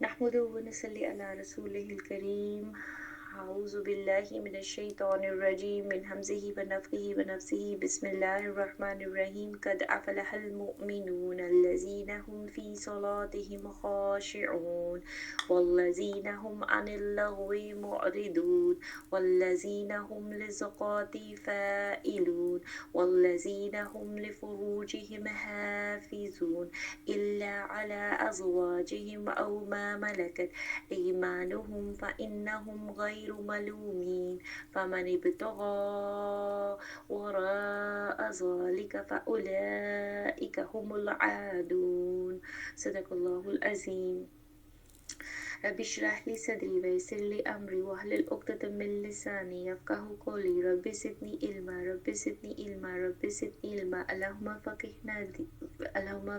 نحمده ونصلي على رسوله الكريم. أعوذ بالله من الشيطان الرجيم من همزه ونفخه ونفسه. بسم الله الرحمن الرحيم. قد أفلح المؤمنون الذين هم في صلاتهم خاشعون والذين هم عن اللغو معرضون والذين هم للزكاة فاعلون والذين هم لفروجهم حافظون إلا على أزواجهم أو ما ملكت أيمانهم فإنهم غير ملومين فمن ابتغى وراء ذلك فأولئك هم العادون. صدق الله العظيم. رب اشرح لي صدري ويسر لي أمري واحلل عقدة من لساني يفقهوا قولي. رب زدني علما رب زدني علما رب زدني علما. اللهم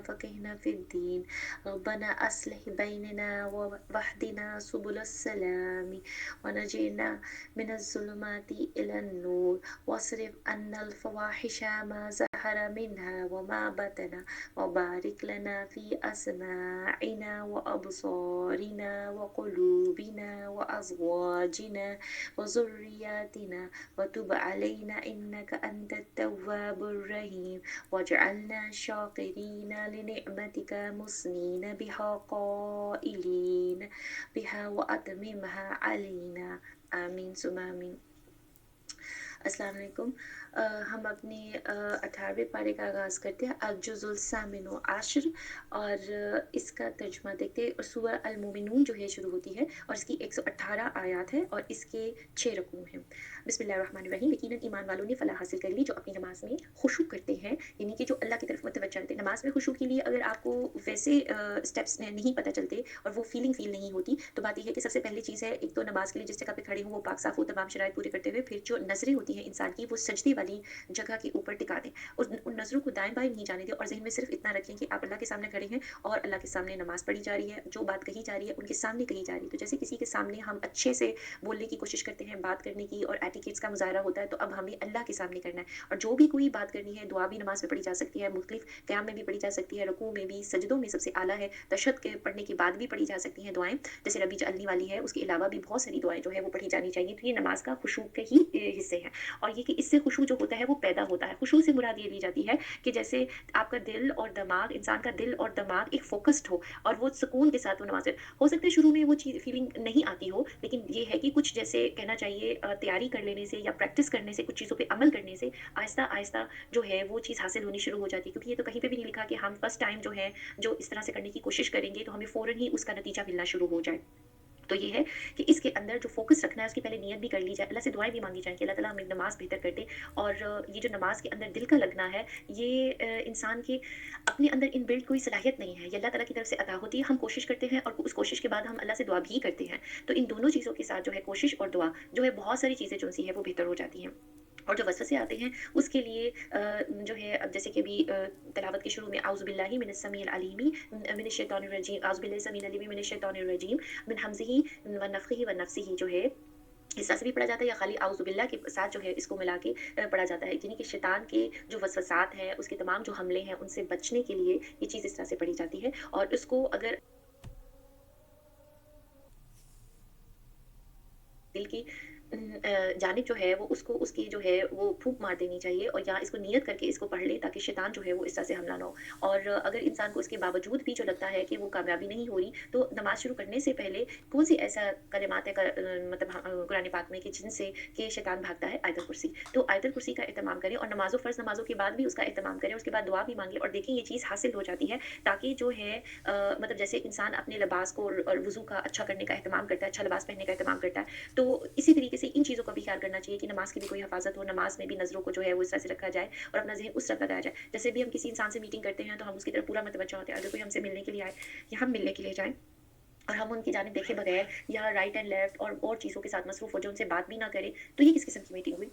فقهنا في الدين. ربنا أصلح بيننا واهدنا سبل السلام ونجينا من الظلمات إلى النور واصرف عنا الفواحش ما ظهر منها وما بطن وبارك لنا في أسماعنا وأبصارنا وقلوبنا وأزواجنا وذرياتنا وتب علينا إنك أنت التواب الرحيم واجعلنا شاكرين لنعمتك مثنين بها قائلين بها وأتممها علينا آمين ثم آمين. السلام علیکم. ہم اپنے 18ویں پارے کا آغاز کرتے ہیں آج جزء الثامن عشر اور اس کا ترجمہ دیکھتے ہیں. سورہ المومنون جو ہے شروع ہوتی ہے اور اس کی 118 آیات ہے اور اس کے 6 رکوع ہیں. بسم اللہ الرحمن الرحیم. یقیناً ایمان والوں نے فلاح حاصل کر لی جو اپنی نماز میں خشوع کرتے ہیں، یعنی کہ جو اللہ کی طرف متوجہ رہتے ہیں. نماز میں خشوع کے لیے اگر آپ کو ویسے اسٹیپس نہیں پتہ چلتے اور وہ فیل نہیں ہوتی تو بات یہ ہے کہ سب سے پہلی چیز ہے ایک تو نماز کے لیے جس جگہ پہ کھڑے ہوں وہ پاک صاف ہو تمام شرائط پورے کرتے ہوئے. پھر جو نظریں ہوتی ہیں انسان کی وہ سجدے والی جگہ کے اوپر ٹکا دیں اور ان نظروں کو دائیں بائیں نہیں جانے دیں اور ذہن میں صرف اتنا رکھیں کہ آپ اللہ کے سامنے کھڑے ہیں اور اللہ کے سامنے نماز پڑھی جا رہی ہے. جو بات کہی جا رہی ہے ان کے سامنے کہی جا رہی ہے. تو جیسے کسی کے سامنے ہم اچھے سے بولنے کی کوشش کرتے ہیں، بات کرنے کی اور ایٹیکیٹس کا مظاہرہ ہوتا ہے، تو اب ہمیں اللہ کے سامنے کرنا ہے. اور جو بھی کوئی بات کرنی ہے، دعا بھی نماز میں پڑھی جا سکتی ہے، مختلف قیام میں بھی پڑھی جا سکتی ہے، رکوع میں بھی، سجدوں میں سب سے اعلیٰ ہے تشہد کے پڑھنے کے بعد بھی پڑھی جا سکتی ہیں دعائیں، جیسے ربی اجعلنی والی ہے. اس کے علاوہ بھی بہت ساری دعائیں جو ہے وہ پڑھی جانی چاہیے. تو یہ نماز کا خشوع کے ہی حصے ہیں. اور یہ کہ اس سے خشوع جو ہوتا ہے وہ پیدا ہوتا ہے. خشوع سے مراد یہ لی جاتی ہے کہ جیسے آپ کا دل اور دماغ، انسان کا دل اور دماغ ایک فوکسڈ ہو اور وہ سکون کے ساتھ وہ نماز ہو سکتا ہے. شروع میں وہ چیز فیلنگ نہیں آتی ہو، لیکن یہ ہے کہ کچھ جیسے کہنا چاہیے تیاری کر لینے سے یا پریکٹس کرنے سے، کچھ چیزوں پہ عمل کرنے سے آہستہ آہستہ جو ہے وہ چیز حاصل ہونی شروع ہو جاتی ہے. کیونکہ یہ تو کہیں پہ بھی نہیں لکھا کہ ہم فرسٹ ٹائم جو ہے جو اس طرح سے کرنے کی کوشش کریں گے تو ہمیں فوراً ہی اس کا نتیجہ ملنا شروع ہو جائے. تو یہ ہے کہ اس کے اندر جو فوکس رکھنا ہے اس کی پہلے نیت بھی کر لی جائے، اللہ سے دعائیں بھی مانگی جائیں کہ اللہ تعالیٰ ہمیں نماز بہتر کر دے. اور یہ جو نماز کے اندر دل کا لگنا ہے یہ انسان کے اپنے اندر ان بلڈ کوئی صلاحیت نہیں ہے، یہ اللہ تعالیٰ کی طرف سے عطا ہوتی ہے. ہم کوشش کرتے ہیں اور اس کوشش کے بعد ہم اللہ سے دعا بھی کرتے ہیں. تو ان دونوں چیزوں کے ساتھ جو ہے کوشش اور دعا جو ہے بہت ساری چیزیں جو سی ہے وہ بہتر ہو جاتی ہیں. اور جو وسوسے آتے ہیں اس کے لیے جو ہے اب جیسے کہ ابھی تلاوت کے شروع میں اعوذ باللہ من السمیع العلیم من الشیطان الرجیم، اعوذ باللہ السمیع العلیم من الشیطان الرجیم من حمزہ ونفخہ ونفثہ جو ہے اس طرح سے بھی پڑھا جاتا ہے یا خالی اعوذ باللہ کے ساتھ جو ہے اس کو ملا کے پڑھا جاتا ہے. یعنی کہ شیطان کے جو وسوسات ہیں، اس کے تمام جو حملے ہیں، ان سے بچنے کے لیے یہ چیز اس طرح سے پڑھی جاتی ہے. اور اس کو اگر دل کی جانب جو ہے وہ اس کی جو ہے وہ پھونک مار دینی چاہیے اور یا اس کو نیت کر کے اس کو پڑھ لے تاکہ شیطان جو ہے وہ اس طرح سے حملہ نہ ہو. اور اگر انسان کو اس کے باوجود بھی جو لگتا ہے کہ وہ کامیابی نہیں ہو رہی تو نماز شروع کرنے سے پہلے کون سی ایسا کلمات ہے مطلب قرآن پاک میں کہ جن سے کہ شیطان بھاگتا ہے، آیت الکرسی. تو آیت الکرسی کا اہتمام کریں اور نمازوں فرض نمازوں کے بعد بھی اس کا اہتمام کریں. اس کے بعد دعا بھی مانگیں اور دیکھیں یہ چیز حاصل ہو جاتی ہے تاکہ جو ہے مطلب جیسے انسان اپنے لباس کو اور وضو کا اچھا کرنے کا اہتمام کرتا ہے، اچھا لباس پہننے کا اہتمام کرتا ہے، تو اسی طریقے سے ان چیزوں کا بھی خیال کرنا چاہیے کہ نماز کی بھی کوئی حفاظت ہو، نماز میں بھی نظروں کو جو ہے وہ اس طرح سے رکھا جائے اور اپنا ذہن اس طرف لگایا جائے. جیسے بھی ہم کسی انسان سے میٹنگ کرتے ہیں تو ہم اس کی طرف پورا متوجہ ہوتے ہیں. اگر کوئی ہم سے ملنے کے لیے آئے یا ہم ملنے کے لیے جائیں اور ہم ان کی جانب دیکھے بغیر یا رائٹ اینڈ لیفٹ اور چیزوں کے ساتھ مصروف ہو جو ان سے بات بھی نہ کرے تو یہ کس قسم کی میٹنگ ہوئی؟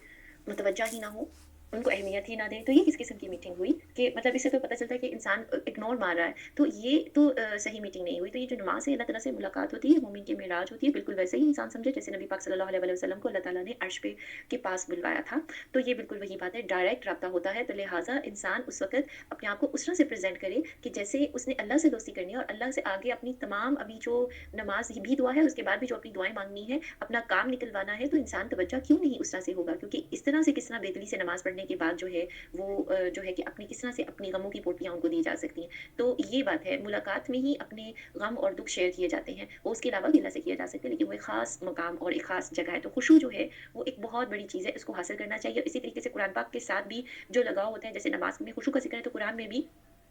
متوجہ ہی نہ ہو उनको अहमियत ही ना दें, तो ये किस किस्म की मीटिंग हुई? कि मतलब इससे तो पता चलता है कि इंसान इग्नोर मार रहा है। तो ये तो सही मीटिंग नहीं हुई। तो ये जो नमाज़ है अल्लाह ताला से मुलाकात होती है, मोमिन की मेराज होती है, बिल्कुल वैसे ही इंसान समझे जैसे नबी पाक सल्लल्लाहु अलैहि वसल्लम को अल्लाह ताला ने अर्श पे के पास बुलवाया था। तो ये बिल्कुल वही बात है, डायरेक्ट राब्ता होता है, तो लिहाज़ा इंसान उस वक़्त अपने आप को उस तरह से प्रेज़ेंट करे कि जैसे उसने अल्लाह से दोस्ती करनी है और अल्लाह से आगे अपनी तमाम अभी जो नमाज़ भी दुआ है, उसके बाद भी जो अपनी दुआएँ माँगनी है, अपना काम निकलवाना है, तो इंसान तवज्जो क्यों नहीं उस तरह से होगा? क्योंकि इस तरह से किस तरह बेदली से नमाज़ पढ़ने के बाद जो है वो जो है कि अपनी किस तरह से अपनी गमों की पोटलियाँ उनको दी जा सकती हैं। तो ये बात है, मुलाकात में ही अपने गम और दुःख शेयर किए जाते हैं। वो उसके अलावा भी अल्लाह से किया जा सकते हैं, लेकिन वो एक ख़ास मकाम और एक ख़ास जगह है। तो खुशू जो है, वो एक बहुत बड़ी चीज़ है, इसको हासिल करना चाहिए। इसी तरीके से कुरान पाक के साथ भी जो लगाव होता है, जैसे नमाज़ में खुशू का ज़िक्र है, तो कुरान में भी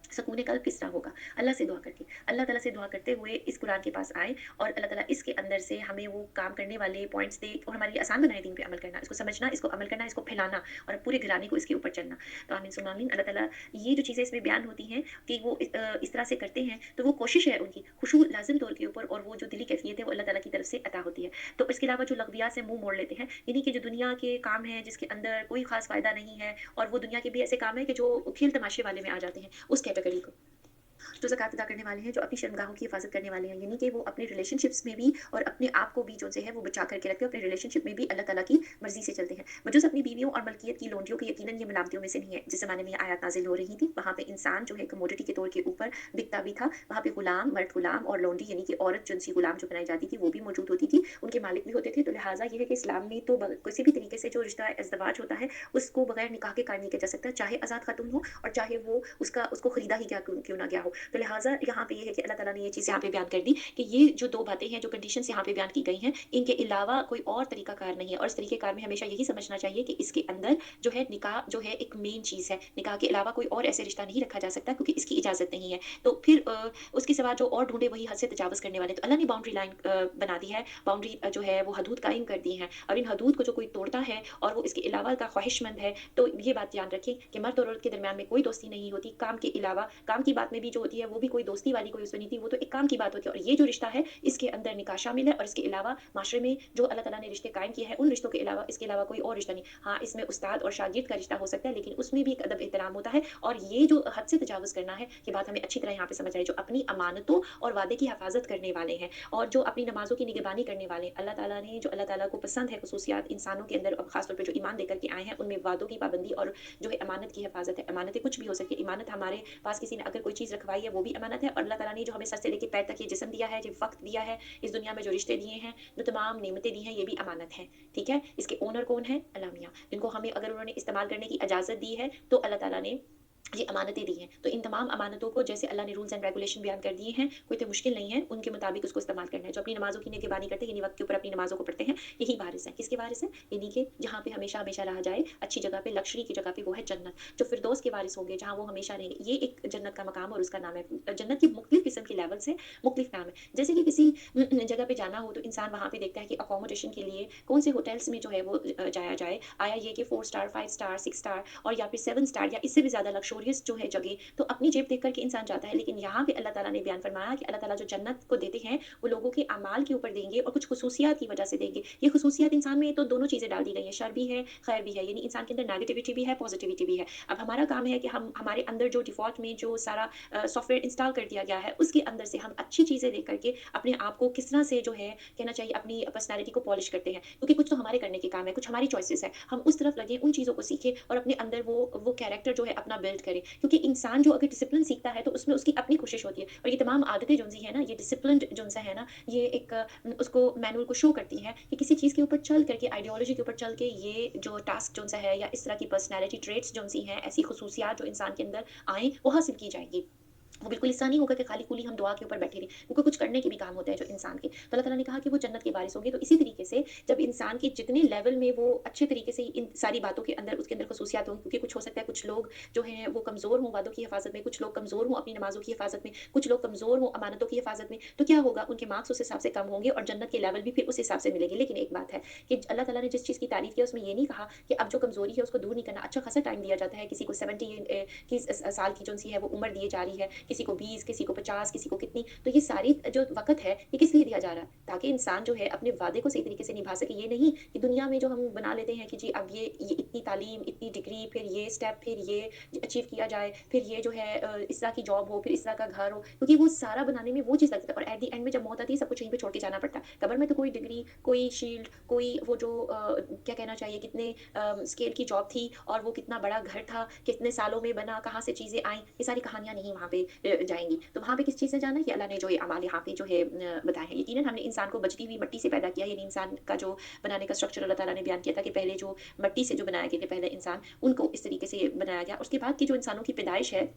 सकून कल्ब किस तरह होगा? अल्लाह से दुआ करके। अल्लाह ताला से दुआ करते हुए इस कुरान के पास आएँ और अल्लाह ताला इसके अंदर से हमें वो काम करने वाले पॉइंट्स दे और हमारे लिए आसान बनाए दीन पे अमल करना, इसको समझना, इसको अमल करना, इसको फैलाना और पूरे घराने को इसके ऊपर चलना। तो आमीन सुम्मा आमीन। अल्लाह ताला ये जो चीज़ें इसमें बयान होती हैं कि वो इस तरह से करते हैं, तो वो कोशिश है उनकी, खुशू लाज़िम तौर के ऊपर और वो जो दिली कैफ़ियत है वो अल्लाह ताला की तरफ से अता होती है। तो इसके अलावा जो लग़वियात से मुँह मोड़ लेते हैं, यानी कि जो दुनिया के काम हैं जिसके अंदर कोई ख़ास फ़ायदा नहीं है और वो दुनिया के भी ऐसे काम हैं कि जो खेल-तमाशे वाले में आ जाते हैं, उस कैटेगरी को। जो ज़कात अदा करने वाले हैं, जो अपनी शर्मगाहों की हिफ़ाज़त करने वाले हैं, यानी कि वो अपने रिलेशनशिप्स में भी और अपने आप को भी जो से है वो बचा करके रखते हैं, अपने रिलेशनशिप में भी अल्लाह ताला की मर्ज़ी से चलते हैं। बजूज़ अपनी बीवियों और मलकियत की लोंडियों के यकीनन ये मलामतियों में से नहीं है। जिस ज़माने में ये आयत नाज़िल हो रही थी, वहाँ पे इंसान जो है कमोडिटी के तौर के ऊपर बिकता भी था। वहाँ पे गुलाम, मर्द गुलाम और लोंडी यानी कि औरत जिनसी गुलाम जो बनाई जाती थी, वो भी मौजूद होती थी। उनके मालिक भी होते थे। तो लिहाज़ा ये है कि इस्लाम में तो किसी भी तरीके से जो रिश्ता इज़्दवाज होता है, उसको बगैर निकाह के कायम नहीं किया जा सकता, चाहे आज़ाद ख़ातून हो और चाहे वो उसको खरीदा ही क्या क्यों क्यों ना गया हो। तो लिहाज़ा यहाँ पे ये है कि अल्लाह ताला ने ये चीज़ यहाँ पे बयान कर दी कि ये जो 2 बातें हैं, जो कंडीशंस यहाँ पे बयान की गई हैं, इनके अलावा कोई और तरीका कार नहीं है और इस तरीके कार में हमेशा यही समझना चाहिए कि इसके अंदर जो है निकाह जो है एक मेन चीज़ है। निकाह के अलावा कोई और ऐसे रिश्ता नहीं रखा जा सकता क्योंकि इसकी इजाज़त नहीं है। तो फिर उसके सिवा जो और ढूँढे वही हद से तजावुज़ करने वाले। तो अल्लाह ने बाउंड्री लाइन बना दी है, बाउंड्री जो है वो हदूद कायम कर दी हैं और इन हदूद को जो कोई तोड़ता है और वो इसके अलावा का ख्वाहिशमंद है, तो ये बात ध्यान रखें कि मर्द और औरत के दरमियान में कोई दोस्ती नहीं होती, काम के अलावा। काम की बात में भी जो होती है, वो भी कोई दोस्ती वाली कोई उसमें नहीं थी, वो तो एक काम की बात होती है और ये जो रिश्ता है, इसके अंदर निकाह शामिल है और इसके अलावा माशरे में जो अल्लाह ताला ने रिश्ते कायम किए हैं, उन रिश्तों के अलावा इसके अलावा कोई और रिश्ता नहीं। हाँ, इसमें उस्ताद और शागिर्द का रिश्ता हो सकता है, लेकिन उसमें भी एक अदब एहतराम होता है और ये जो हद से तजावुज़ करना है, ये बात हमें अच्छी तरह यहाँ पे समझ आए, जो अपनी अमानतों और वादे की हिफाज़त करने वाले हैं और जो अपनी नमाज़ों की निगहबानी करने वाले हैं। अल्लाह ताला ने जो अल्लाह ताला को पसंद है ख़ुसूसियात इंसानों के अंदर और ख़ास तौर पे जो ईमान लेकर के आए हैं, उनमें वादों की पाबंदी और जो है अमानत की हिफाज़त है। अमानतें कुछ भी हो सकती है, ईमानत हमारे पास किसी ने अगर कोई चीज़ रखवाई है, वो भी अमानत है और अल्लाह ताला ने जो हमें सर से लेके पैर तक ये जिस्म दिया है, जो वक़्त दिया है, इस दुनिया में जो रिश्ते दिए हैं, जो तमाम नेमतें दी हैं, ये भी अमानत हैं, ठीक है? इसके ओनर कौन हैं? अल्लाह मियाँ, जिनको हमें अगर उन्होंने इस्तेमाल करने की इजाज़त दी है, तो अल्लाह ताला ने ये अमानतें दी हैं। तो इन तमाम अमानतों को जैसे अल्लाह ने रूल्स एंड रेगुलेशन बयान कर दिए हैं, कोई इतनी मुश्किल नहीं है, उनके मुताबिक उसको इस्तेमाल करना है। जो अपनी नमाज़ों की निगहबानी करते हैं, यानी वक़्त के ऊपर अपनी नमाज़ों को पढ़ते हैं, यही वारिस हैं। किसके वारिस हैं? यानी कि जहाँ पे हमेशा-हमेशा रहा जाए, अच्छी जगह पे, लग्ज़री की जगह पे, वो है जन्नत। जो फिरदौस के वारिस होंगे, जहाँ वो हमेशा रहेंगे, ये एक जन्नत का मकाम और उसका नाम है। जन्नत की मुख्तलिफ़ किस्म की लेवल्स हैं, मुख्तलिफ़ नाम है। जैसे कि किसी जगह पे जाना हो, तो इंसान वहाँ पे देखता है कि अकोमोडेशन के लिए कौन से होटल्स में जो है वो जाया जाए। आया ये कि 4 स्टार, 5 स्टार, 6 स्टार और या फिर 7 स्टार या इससे भी ज़्यादा लक्ज़रियस जो है जगह, तो अपनी जेब देख कर के इंसान जाता है। लेकिन यहाँ पे अल्लाह ताला ने बयान फरमाया कि अल्लाह ताला जो जन्नत को देते हैं, वो लोगों के अमाल के ऊपर देंगे और कुछ खुसूसियात की वजह से देंगे। ये खुसूसियात इंसान में तो दोनों चीज़ें डाल दी गई हैं, शर भी है, खैर भी है, यानी इंसान के अंदर नेगेटिविटी भी है, पॉज़िटिविटी भी है। अब हमारा काम है कि हम हमारे अंदर जो डिफ़ॉल्ट में जो सारा सॉफ्टवेयर इंस्टॉल कर दिया गया है, उसके अंदर से हम अच्छी चीज़ें देख कर के अपने आप को किस तरह से जो है कहना चाहिए अपनी पर्सनैलिटी को पॉलिश करते हैं। क्योंकि कुछ तो हमारे करने के काम है, कुछ हमारी चॉइसेस है। हम उस तरफ लगें, उन चीज़ों को सीखें और अपने अंदर वो कैरेक्टर जो है अपना बिल्ड करें। क्योंकि इंसान जो अगर डिसिप्लिन सीखता है, तो उसमें उसकी अपनी कोशिश होती है और ये तमाम आदतें जो-सी हैं ना, ये डिसिप्लिन्ड जो-सा है ना, ये एक उसको मैनुअल को शो करती हैं कि किसी चीज़ के ऊपर चल करके, आइडियोलॉजी के ऊपर चल के ये जो टास्क जो-सा है या इस तरह की पर्सनैलिटी ट्रेट्स जो-सी हैं, ऐसी खुसूसियात जो इंसान के अंदर आएँ, वो हासिल की जाएँगी। वो बिल्कुल ऐसा नहीं होगा कि खाली-खूली हम दुआ के ऊपर बैठे रहें, क्योंकि कुछ करने के भी काम होते हैं जो इंसान के। तो अल्लाह ताला ने कहा कि वो जन्नत के वारिस होंगे, तो इसी तरीके से जब इंसान के जितने लेवल में वो अच्छे तरीके से इन सारी बातों के अंदर उसके अंदर ख़ुसूसियात होंगी, क्योंकि कुछ हो सकता है कुछ लोग जो हैं वो कमज़ोर हों वादों की हिफाज़त में, कुछ लोग कमज़ोर हों अपनी नमाज़ों की हिफाज़त में, कुछ लोग कमज़ोर हों अमानतों की हिफाज़त में, तो क्या होगा? उनके मार्क्स उस हिसाब से कम होंगे और जन्नत के लेवल भी फिर उस हिसाब से मिलेंगे। लेकिन एक बात है कि अल्लाह ताला ने जिस चीज़ की तारीफ़ की है उसमें ये नहीं कहा कि अब जो कमज़ोरी है उसको दूर नहीं करना। अच्छा खासा टाइम दिया जाता है, किसी को 70 की साल की जो-सी है वो उम्र दी जा रही है, किसी को 20, किसी को 50, किसी को कितनी। तो ये सारी जो वक़्त है, ये किस लिए दिया जा रहा है? ताकि इंसान जो है अपने वादे को सही तरीके से निभा सके। ये नहीं कि दुनिया में जो हम बना लेते हैं कि जी अब ये इतनी तालीम, इतनी डिग्री, फिर ये स्टेप, फिर ये अचीव किया जाए, फिर ये जो है इस तरह की जॉब हो, फिर इस तरह का घर हो, क्योंकि वो सारा बनाने में वो चीज़ लगती है और एट द एंड में जब मौत आती है सब कुछ यहीं पे छोड़ के जाना पड़ता है। कब्र में तो कोई डिग्री, कोई शील्ड, कोई वो जो क्या कहना चाहिए कितने स्केल की जॉब थी और वो कितना बड़ा घर था, कितने सालों में बना, कहाँ से चीज़ें आई, ये सारी कहानियाँ नहीं वहाँ पे जाएँगी। तो वहाँ पे किस चीज़ से जाना है कि अल्लाह ने जो ये अमाल यहाँ पे जो है बताए हैं। यकीनन हमने इंसान को बचती हुई मिट्टी से पैदा किया, यानी इंसान का जो बनाने का स्ट्रक्चर अल्लाह ताला ने बयान किया था कि पहले जो मिट्टी से जो बनाए गए थे पहले इंसान, उनको इस तरीके से बनाया गया। उसके बाद की जो इंसानों की पैदाइश है,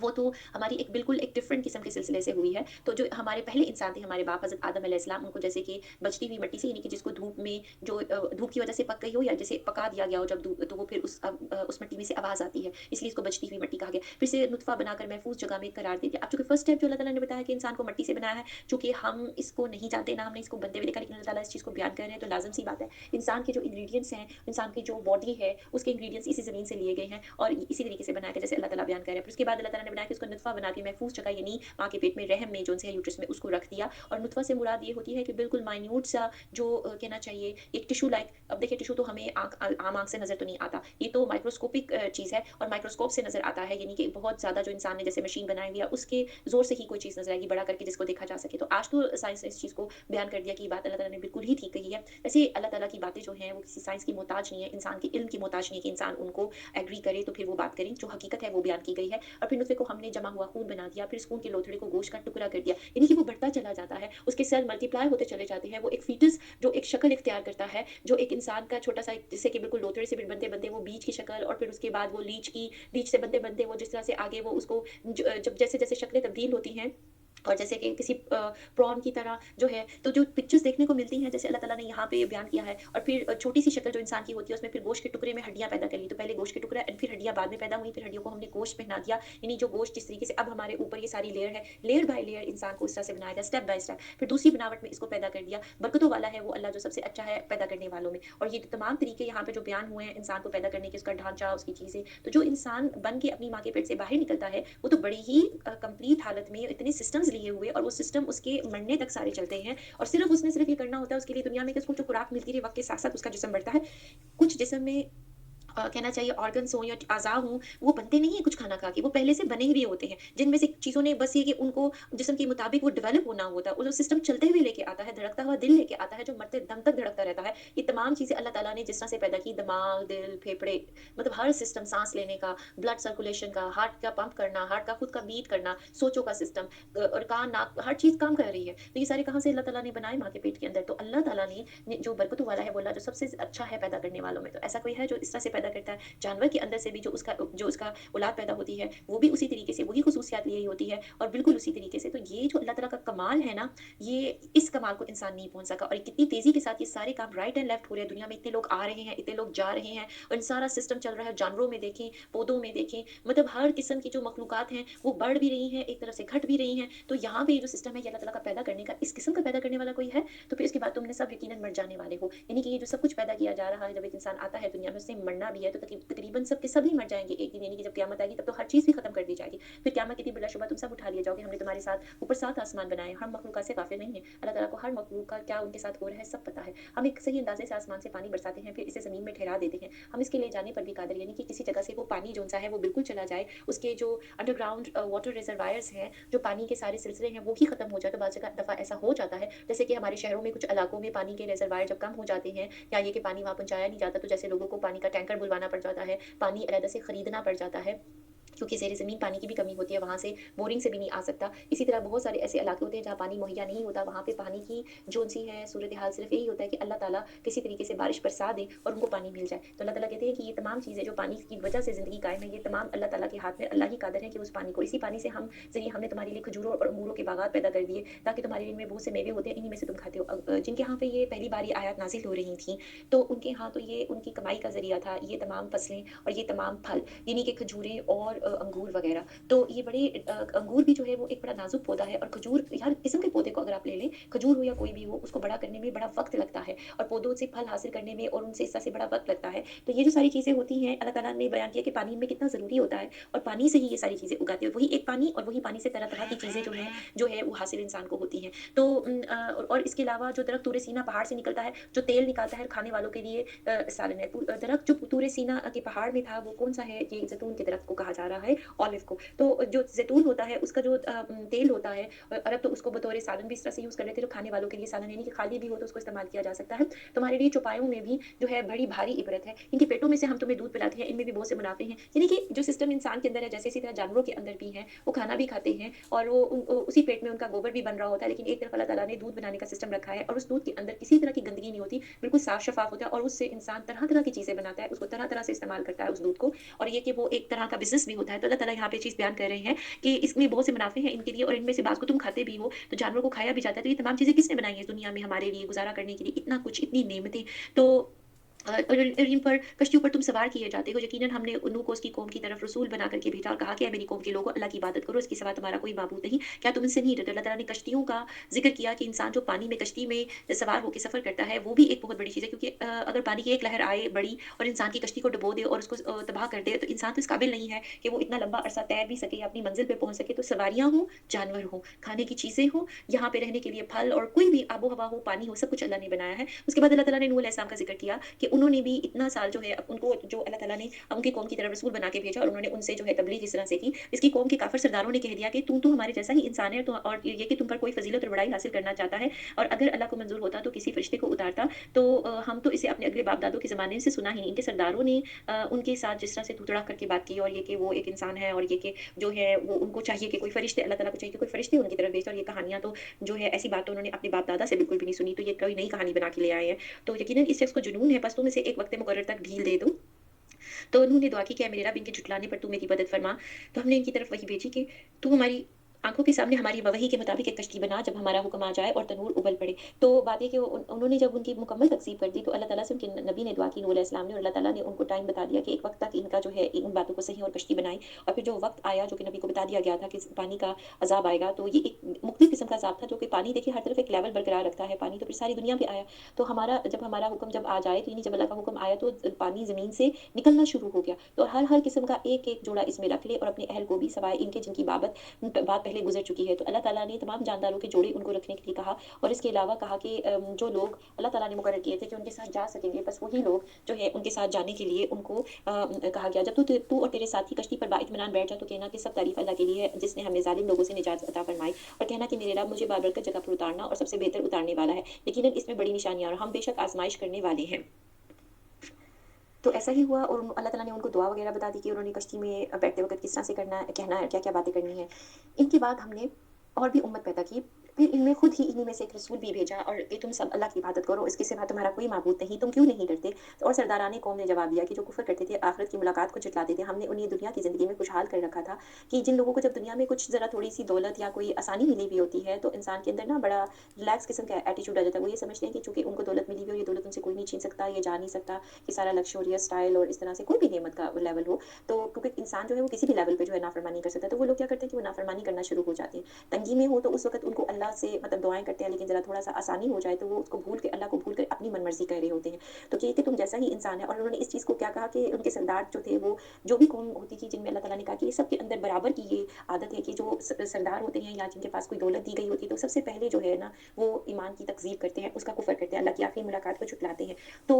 वो तो हमारी एक बिल्कुल एक डिफरेंट किस्म के सिलसिले से हुई है। तो जो हमारे पहले इंसान थे, हमारे बाप हज़रत आदम अलैहिस्सलाम, उनको जैसे कि बचती हुई मिट्टी से, यानी कि जिसको धूप में जो धूप की वज़ह से पक गई हो या जैसे पका दिया गया हो जब धूप, तो वो फिर उस मिट्टी में से आवाज़ आती है, इसलिए इसको बचती हुई मिट्टी कहा गया। फिर से नुतफ़ा बनाकर महफूज़ जगह में करार दे दिया। अब चूँकि फर्स्ट स्टेप जो अल्लाह ताला ने बताया कि इंसान को मिट्टी से बनाया है, चूँकि हम इसको नहीं जानते, ना हमने इसको बनते हुए देखा, लेकिन अल्लाह ताला इस चीज़ को बयान कर रहे हैं, तो लाज़िम सी बात है, इंसान के जो इंग्रीडिएंट्स हैं, इंसान की जो बॉडी है, उसके इंग्रीडिएंट्स इसी ज़मीन से लिए गए हैं और इसी तरीके से बनाया गया जैसे अल्लाह ताला बयान कर रहे हैं। फिर उसके बाद अल्लाह ताला ने बनाया कि उसको नुतफ़ा बना के महफूज़ जगह, यानी माँ के पेट में रहम में जो है यूट्रस में उसको रख दिया। और नुतफ़ा से मुराद ये होती है कि बिल्कुल माइन्यूट सा जो कहना चाहिए एक टिश्यू लाइक, अब देखिए टिश्यू तो हमें आम आँख से नज़र तो नहीं आता, ये तो माइक्रोस्कोपिक चीज़ है और माइक्रोस्कोप से नज़र आता है, यानी कि बहुत ज़्यादा जो इंसान ने जैसे मशीन बनाई हुई है उसके ज़ोर से ही कोई चीज़ नज़र आएगी बड़ा करके जिसको देखा जा सके। तो आज तो साइंस ने इस चीज़ को बयान कर दिया कि ये बात अल्लाह ताला ने बिल्कुल ही ठीक कही है। वैसे अल्लाह ताला की बातें जो हैं वो किसी साइंस की मोहताज नहीं है, इंसान के इल्म की मोहताज नहीं है कि इंसान उनको एग्री करे तो फिर वो बात करें। जो हकीकत है वो बयान की गई है और फिर नुतफ़े को हमने जमा हुआ खून बना दिया, फिर इस खून के लोथड़े को गोश्त का टुकड़ा कर दिया, यानी कि वो बढ़ता चला जाता है, उसके सेल मल्टीप्लाई होते चले जाते हैं, वो एक फीटस जो एक शक्ल इख्तियार करता है, जो एक इंसान का छोटा-सा जिससे कि बिल्कुल लोथड़े से बनते-बनते वो बीज की शक्ल और फिर उसके बाद वो लीच से बनते-बनते वो जिस तरह से आगे वो उसको जब जैसे-जैसे शक्लें तब्दील होती हैं और जैसे कि किसी प्रॉन की तरह जो है, तो जो पिक्चर्स देखने को मिलती हैं जैसे अल्लाह ताला ने यहाँ पे बयान किया है और फिर छोटी-सी शक्ल जो इंसान की होती है उसमें फिर गोश्त के टुकड़े में हड्डियाँ पैदा कर ली, तो पहले गोश्त के टुकड़ा एंड फिर हड्डियाँ बाद में पैदा हुई, फिर हड्डियों को हमने गोश्त पहना दिया, यानी जो गोश्त जिस तरीके से अब हमारे ऊपर ये सारी लेयर है, लेयर बाय लेयर इंसान को इस तरह से बनाया गया स्टेप बाय स्टेप, फिर दूसरी बनावट में इसको पैदा कर दिया। बरकतों वाला है वो अल्लाह जो सबसे अच्छा है पैदा करने वालों में, और ये तमाम तरीके यहाँ पे जो बयान हुए हैं इंसान को पैदा करने के, उसका ढांचा, उसकी चीज़ें, तो जो इंसान बन के अपनी माँ के पेट से बाहर निकलता है, वो तो बड़ी ही कंप्लीट हालत में इतने सिस्टम्स लिए हुए और वो सिस्टम उसके मरने तक सारे चलते हैं और सिर्फ़ उसने सिर्फ़ ये करना होता है उसके लिए दुनिया में कि उसको जो खुराक मिलती रहे, वक़्त के साथ-साथ उसका जिस्म बढ़ता है। कुछ जिस्म में कहना चाहिए ऑर्गन्स हों या अज़ा हों, वो बनते नहीं हैं कुछ खाना खा के, वो पहले से बने हुए होते हैं, जिनमें से चीज़ों ने बस ये कि उनको जिस्म के मुताबिक वो डेवलप होना होता है, वो जो सिस्टम चलते हुए लेके आता है, धड़कता हुआ दिल लेके आता है, जो मरते दम तक धड़कता रहता है। ये तमाम चीज़ें अल्लाह ताला ने जिस तरह से पैदा की, दिमाग, दिल, फेफड़े, मतलब हर सिस्टम, साँस लेने का, ब्लड सर्कुलेशन का, हार्ट का पंप करना, हार्ट का खुद का बीट करना, सोचों का सिस्टम और कान, नाक, हर चीज़ काम कर रही है। तो ये सारे कहाँ से अल्लाह ताला ने बनाए? माँ के पेट के अंदर। तो अल्लाह ताला ने जो बरकतों वाला है, वो अल्लाह जो सबसे अच्छा है पैदा करने वालों में। तो ऐसा कोई है जो इस तरह से पैदा करता है? जानवर के अंदर से भी जो उसका औलाद पैदा होती है, वो भी उसी तरीके से वही ख़ुसूसियत यही होती है और बिल्कुल उसी तरीके से। तो ये जो अल्लाह ताला का कमाल है ना, ये इस कमाल को इंसान नहीं पहुँच सका और कितनी तेज़ी के साथ ये सारे काम राइट एंड लेफ्ट हो रहे हैं। दुनिया में इतने लोग आ रहे हैं, इतने लोग जा रहे हैं और इन सारा सिस्टम चल रहा है। जानवरों में देखें, पौधों में देखें, मतलब हर किस्म की जो मखलूक़ात हैं, वो बढ़ भी रही हैं, एक तरफ से घट भी रही हैं। तो यहाँ पे ये जो सिस्टम है, ये अल्लाह ताला का पैदा करने का, इस किस्म का पैदा करने वाला कोई है, तो फिर इसके बाद तुमने सब यकीनन मर जाने वाले हो। यानी कि ये जो सब कुछ पैदा किया जा रहा है, जब एक इंसान आता है दुनिया में, उससे मरना भी है, तो तकरीबन सब के सभी मर जाएँगे एक दिन, यानी कि जब क़यामत आएगी तब तो हर चीज़ भी ख़त्म कर दी जाएगी। फिर क़यामत के दिन बिलाशुबा तुम सब उठा लिए जाओगे, हमने तुम्हारे साथ ऊपर 7 आसमान बनाए, हम मखलूक़ात से गाफ़िल नहीं है। अल्लाह ताला को हर मखलूक़ का क्या उनके साथ हो रहा है सब पता है। हम एक सही अंदाज़े से आसमान से पानी बरसाते हैं, फिर इसे ज़मीन में ठहरा देते हैं। हम इसके ले जाने पर भी कादिर, यानी कि किसी जगह से वो पानी जो-सा है वो बिल्कुल चला जाए, उसके जो अंडरग्राउंड वाटर रिज़र्वायर्स हैं, जो पानी के सारे सिलसिले हैं, वो ही ख़त्म हो जाए। तो बाज़ दफ़ा ऐसा हो जाता है, जैसे कि हमारे शहरों में कुछ इलाकों में पानी के रिज़र्वायर जब कम हो जाते हैं या ये कि पानी वहाँ पहुँचाया नहीं जाता, तो जैसे लोगों को पानी का टैंकर बुलवाना पड़ जाता है, पानी अलग से खरीदना पड़ जाता है। क्योंकि ज़ेरे ज़मीन पानी की भी कमी होती है, वहाँ से बोरिंग से भी नहीं आ सकता। इसी तरह बहुत सारे ऐसे इलाके होते हैं जहाँ पानी मुहैया नहीं होता, वहाँ पे पानी की जो-सी है सूरत-ए-हाल सिर्फ़ यही होता है कि अल्लाह ताला किसी तरीके से बारिश बरसा दे और उनको पानी मिल जाए। तो अल्लाह ताला कहते हैं कि ये तमाम चीज़ें जो पानी की वजह से ज़िंदगी कायम है, ये तमाम अल्लाह ताला के हाथ में, अल्लाह ही कादिर है कि उस पानी को, इसी पानी से हम ज़रिए हमने तुम्हारे लिए खजूरों और अंगूरों के बागात पैदा कर दिए, ताकि तुम्हारे लिए इनमें बहुत से मेवे होते हैं, इन्हीं में से तुम खाते हो। जिनके यहाँ पे ये पहली बार ये आयत नाज़िल हो रही थी, तो उनके यहाँ तो ये उनकी कमाई का ज़रिया था, ये तमाम फसलें और ये तमाम फल, यानी कि खजूरें और अंगूर वगैरह। तो ये बड़े अंगूर भी जो है वो एक बड़ा नाज़ुक पौधा है, और खजूर हर किस्म के पौधे को अगर आप ले लें, खजूर हो या कोई भी हो, उसको बड़ा करने में बड़ा वक़्त लगता है, और पौधों से फल हासिल करने में और उनसे इससे बड़ा वक़्त लगता है। तो ये जो सारी चीज़ें होती हैं, अल्लाह ताला ने बयान किया कि पानी में कितना ज़रूरी होता है, और पानी से ही ये सारी चीज़ें उगाती है। वही एक पानी, और वही पानी से तरह-तरह की चीज़ें जो है वो हासिल इंसान को होती हैं। तो और इसके अलावा जो दरख़्त तूर सीना पहाड़ से निकलता है, जो तेल निकालता है खाने वालों के लिए सालन है। दरख़्त जो तूर सीना के पहाड़ में था, वो कौन-सा है? ये ज़ैतून के दरख़्त को कहा जा रहा है, ऑलिव को। तो जो ज़ैतून होता है, उसका जो तेल होता है, अरब तो उसको बतौर सालन भी इस तरह से यूज़ कर रहे थे, जो खाने वालों के लिए सालन यानी कि खाली भी हो तो उसको इस्तेमाल किया जा सकता है। तो हमारे लिए चौपायों में भी जो है बड़ी भारी इबरत है। इनके पेटों में से हम तुम्हें दूध पिलाते हैं, इनमें भी बहुत से मुनाफ़े हैं। यानी कि जो सिस्टम इंसान के अंदर है, जैसे इसी तरह जानवरों के अंदर भी है, वो खाना भी खाते हैं, और वो उसी पेट में उनका गोबर भी बन रहा होता है, लेकिन एक तरफ अल्लाह ताला ने दूध बनाने का सिस्टम रखा है, और उस दूध के अंदर किसी तरह की गंदगी नहीं होती, बिल्कुल साफ-शफ़ाफ़ होता है, और उससे इंसान तरह-तरह की चीज़ें बनाता है, उसको तरह-तरह से इस्तेमाल करता है उस दूध को, और ये कि वो एक तरह का बिज़नेस भी होता है। तो अल्लाह ताला यहाँ पे चीज़ बयान कर रहे हैं कि इसमें बहुत से मुनाफ़े हैं इनके लिए, और इनमें से बाज़ को तुम खाते भी हो, तो जानवरों को खाया भी जाता है। तो ये तमाम चीज़ें किसने बनाई हैं दुनिया में हमारे लिए गुज़ारा करने के लिए, इतना कुछ, इतनी नेमतें। तो और इन पर कश्तियों पर तुम सवार किए जाते हो। यकीनन हमने नूह को उसकी कौम की तरफ रसूल बना करके भेजा, और कहा कि ऐ मेरी कौम के लोगों, अल्लाह की इबादत करो, इसके सिवा तुम्हारा कोई माबूद नहीं। क्या तुम इनसे नहीं डरते? अल्लाह ताला ने कश्तियों का ज़िक्र किया कि इंसान जो पानी में कश्ती में सवार होके सफ़र करता है, वो भी एक बहुत बड़ी चीज़ है, क्योंकि अगर पानी की एक लहर आए बड़ी, और इंसान की कश्ती को डुबो दे और उसको तबाह कर दे, तो इंसान तो इस काबिल नहीं है कि वो इतना लंबा अरसा तैर भी सके या अपनी मंज़िल पे पहुँच सके। तो सवारियाँ हों, जानवर हों, खाने की चीज़ें हों, यहाँ पे रहने के लिए फल, और कोई भी आबो-हवा हो, पानी हो, सब कुछ अल्लाह ने बनाया है। उसके बाद अल्लाह ताला ने नूह अलैहिस्सलाम का ज़िक्र किया कि उन्होंने भी इतना साल जो है उनको जो अल्लाह ताला ने उनकी कौम की तरफ रसूल बना के भेजा, और उन्होंने उनसे जो है तबलीग इस तरह से की, इसकी कौम के काफ़िर सरदारों ने कह दिया कि तू तो हमारे जैसा ही इंसान है, तो और ये कि तुम पर कोई फ़ज़ीलत और बड़ाई हासिल करना चाहता है, और अगर अल्लाह को मंज़ूर होता तो किसी फ़रिश्ते को उतारता, तो हम तो इसे अपने अगले बाप-दादों के ज़माने से सुना ही नहीं। इनके सरदारों ने उनके साथ जिस तरह से तू-तड़ाक करके बात की, और ये कि वो एक इंसान है, और ये कि जो है वो उनको चाहिए कि कोई फ़रिश्ते, अल्लाह ताला को चाहिए कि कोई फ़रिश्ते उनकी तरफ भेजे, और ये कहानियाँ तो जो है ऐसी बात तो उन्होंने अपने बाप-दादा से बिल्कुल भी नहीं सुनी, तो ये कोई नई कहानी बना के ले आए हैं। तो यकीनन इस शख़्स को जुनून है, बस तुम इसे एक वक़्त मुकर्रर तक ढील दे दो। तो उन्होंने दुआ की कि ऐ मेरे रब, इनके झुठलाने पर तू मेरी मदद फरमा। तो हमने इनकी तरफ वही भेजी कि तू हमारी आँखों के सामने हमारी वही के मुताबिक एक कश्ती बना, जब हमारा हुक्म आ जाए और तनूर उबल पड़े। तो बात ये कि उन्होंने जब उनकी मुकम्मल तकज़ीब कर दी, तो अल्लाह ताला से उनके नबी ने दुआ की, नूह अलैहिस्सलाम ने, और अल्लाह ताला ने उनको टाइम बता दिया कि एक वक़्त तक इनका जो है इन बातों को सही और कश्ती बनाई, और फिर जो वक़्त आया जो कि नबी को बता दिया गया था कि पानी का अज़ाब आएगा, तो ये एक मुख्तलिफ़ किस्म का अज़ाब था, जो कि पानी देखिए हर तरफ एक लेवल बरकरार रखता है, पानी तो फिर सारी दुनिया पे आया। तो हमारा हुक्म जब आ जाए, तो यानी जब अल्लाह का हुक्म आया, तो पानी ज़मीन से निकलना शुरू हो गया। तो हर किस्म का एक-एक जोड़ा इसमें रख ले, और अपने अहल को भी, सवाए इनके जिनकी बात पहले गुज़र चुकी है। तो अल्लाह ताला ने तमाम जानदारों के जोड़े उनको रखने के लिए कहा, और इसके अलावा कहा कि जो लोग अल्लाह ताला ने मुकर्रर किए थे कि उनके साथ जा सकेंगे, बस वही लोग जो है उनके साथ जाने के लिए उनको कहा गया, जब तू और तेरे साथी कश्ती पर बाइत्मीनान बैठ जा, तो कहना कि सब तारीफ़ अल्लाह के लिए है, जिसने हमें ज़ालिम लोगों से निजात अता फ़रमाई, और कहना कि मेरे रब, मुझे बाबरकत जगह पर उतारना, और सबसे बेहतर उतारने वाला है। यकीनन इसमें बड़ी निशानियाँ, और हम बेशक आज़माइश करने वाले हैं। तो ऐसा ही हुआ, और अल्लाह ताला ने उनको दुआ वगैरह बता दी कि उन्होंने कश्ती में बैठते वक़्त किस तरह से करना है, कहना है, क्या-क्या बातें करनी है। इनके बाद हमने और भी उम्मत पैदा की, फिर इनमें खुद ही इन्हीं में से एक रसूल भी भेजा, और कि तुम सब अल्लाह की इबादत करो, इसके सिवा तुम्हारा कोई माबूद नहीं, तुम क्यों नहीं डरते? और सरदारानी कौम ने जवाब दिया कि जो कुफ़्र करते थे, आखिरत की मुलाकात को झुठलाते थे, हमने उन्हें दुनिया की ज़िंदगी में खुशहाल कर रखा था, कि जिन लोगों को जब दुनिया में कुछ ज़रा थोड़ी-सी दौलत या कोई आसानी मिली हुई होती है, तो इंसान के अंदर ना बड़ा रिलैक्स किस्म का एटीट्यूड आ जाता है। वो ये समझते हैं कि चूँकि उनको दौलत मिली हुई है, ये दौलत उनसे कोई नहीं छीन सकता, ये जा नहीं सकता, कि सारा लक्ज़रियस स्टाइल और इस तरह से कोई भी नेमत का लेवल हो, तो क्योंकि इंसान जो है वो किसी भी लेवल पे जो है नाफ़रमानी कर सकता है, तो वो लोग क्या करते हैं कि वो नाफ़रमानी करना शुरू हो जाते हैं। तंगी में हो तो उस वक़्त उनको अल्लाह से मतलब दुआएँ करते हैं, लेकिन ज़रा थोड़ा-सा आसानी हो जाए, तो वो उसको भूल के, अल्लाह को भूल कर अपनी मनमर्ज़ी कर रहे होते हैं। तो ये कि तुम जैसा ही इंसान है, और उन्होंने इस चीज़ को क्या कहा कि उनके सरदार जो थे, वो जो भी कौम होती थी जिनमें अल्लाह ताला ने कहा कि ये सब के अंदर बराबर की ये आदत है कि जो सरदार होते हैं या जिनके पास कोई दौलत दी गई होती है, तो सबसे पहले जो है ना, वो ईमान की तकज़ीब करते हैं, उसका कुफ़्र करते हैं, अल्लाह की आखिरी मुलाकात को झुठलाते हैं। तो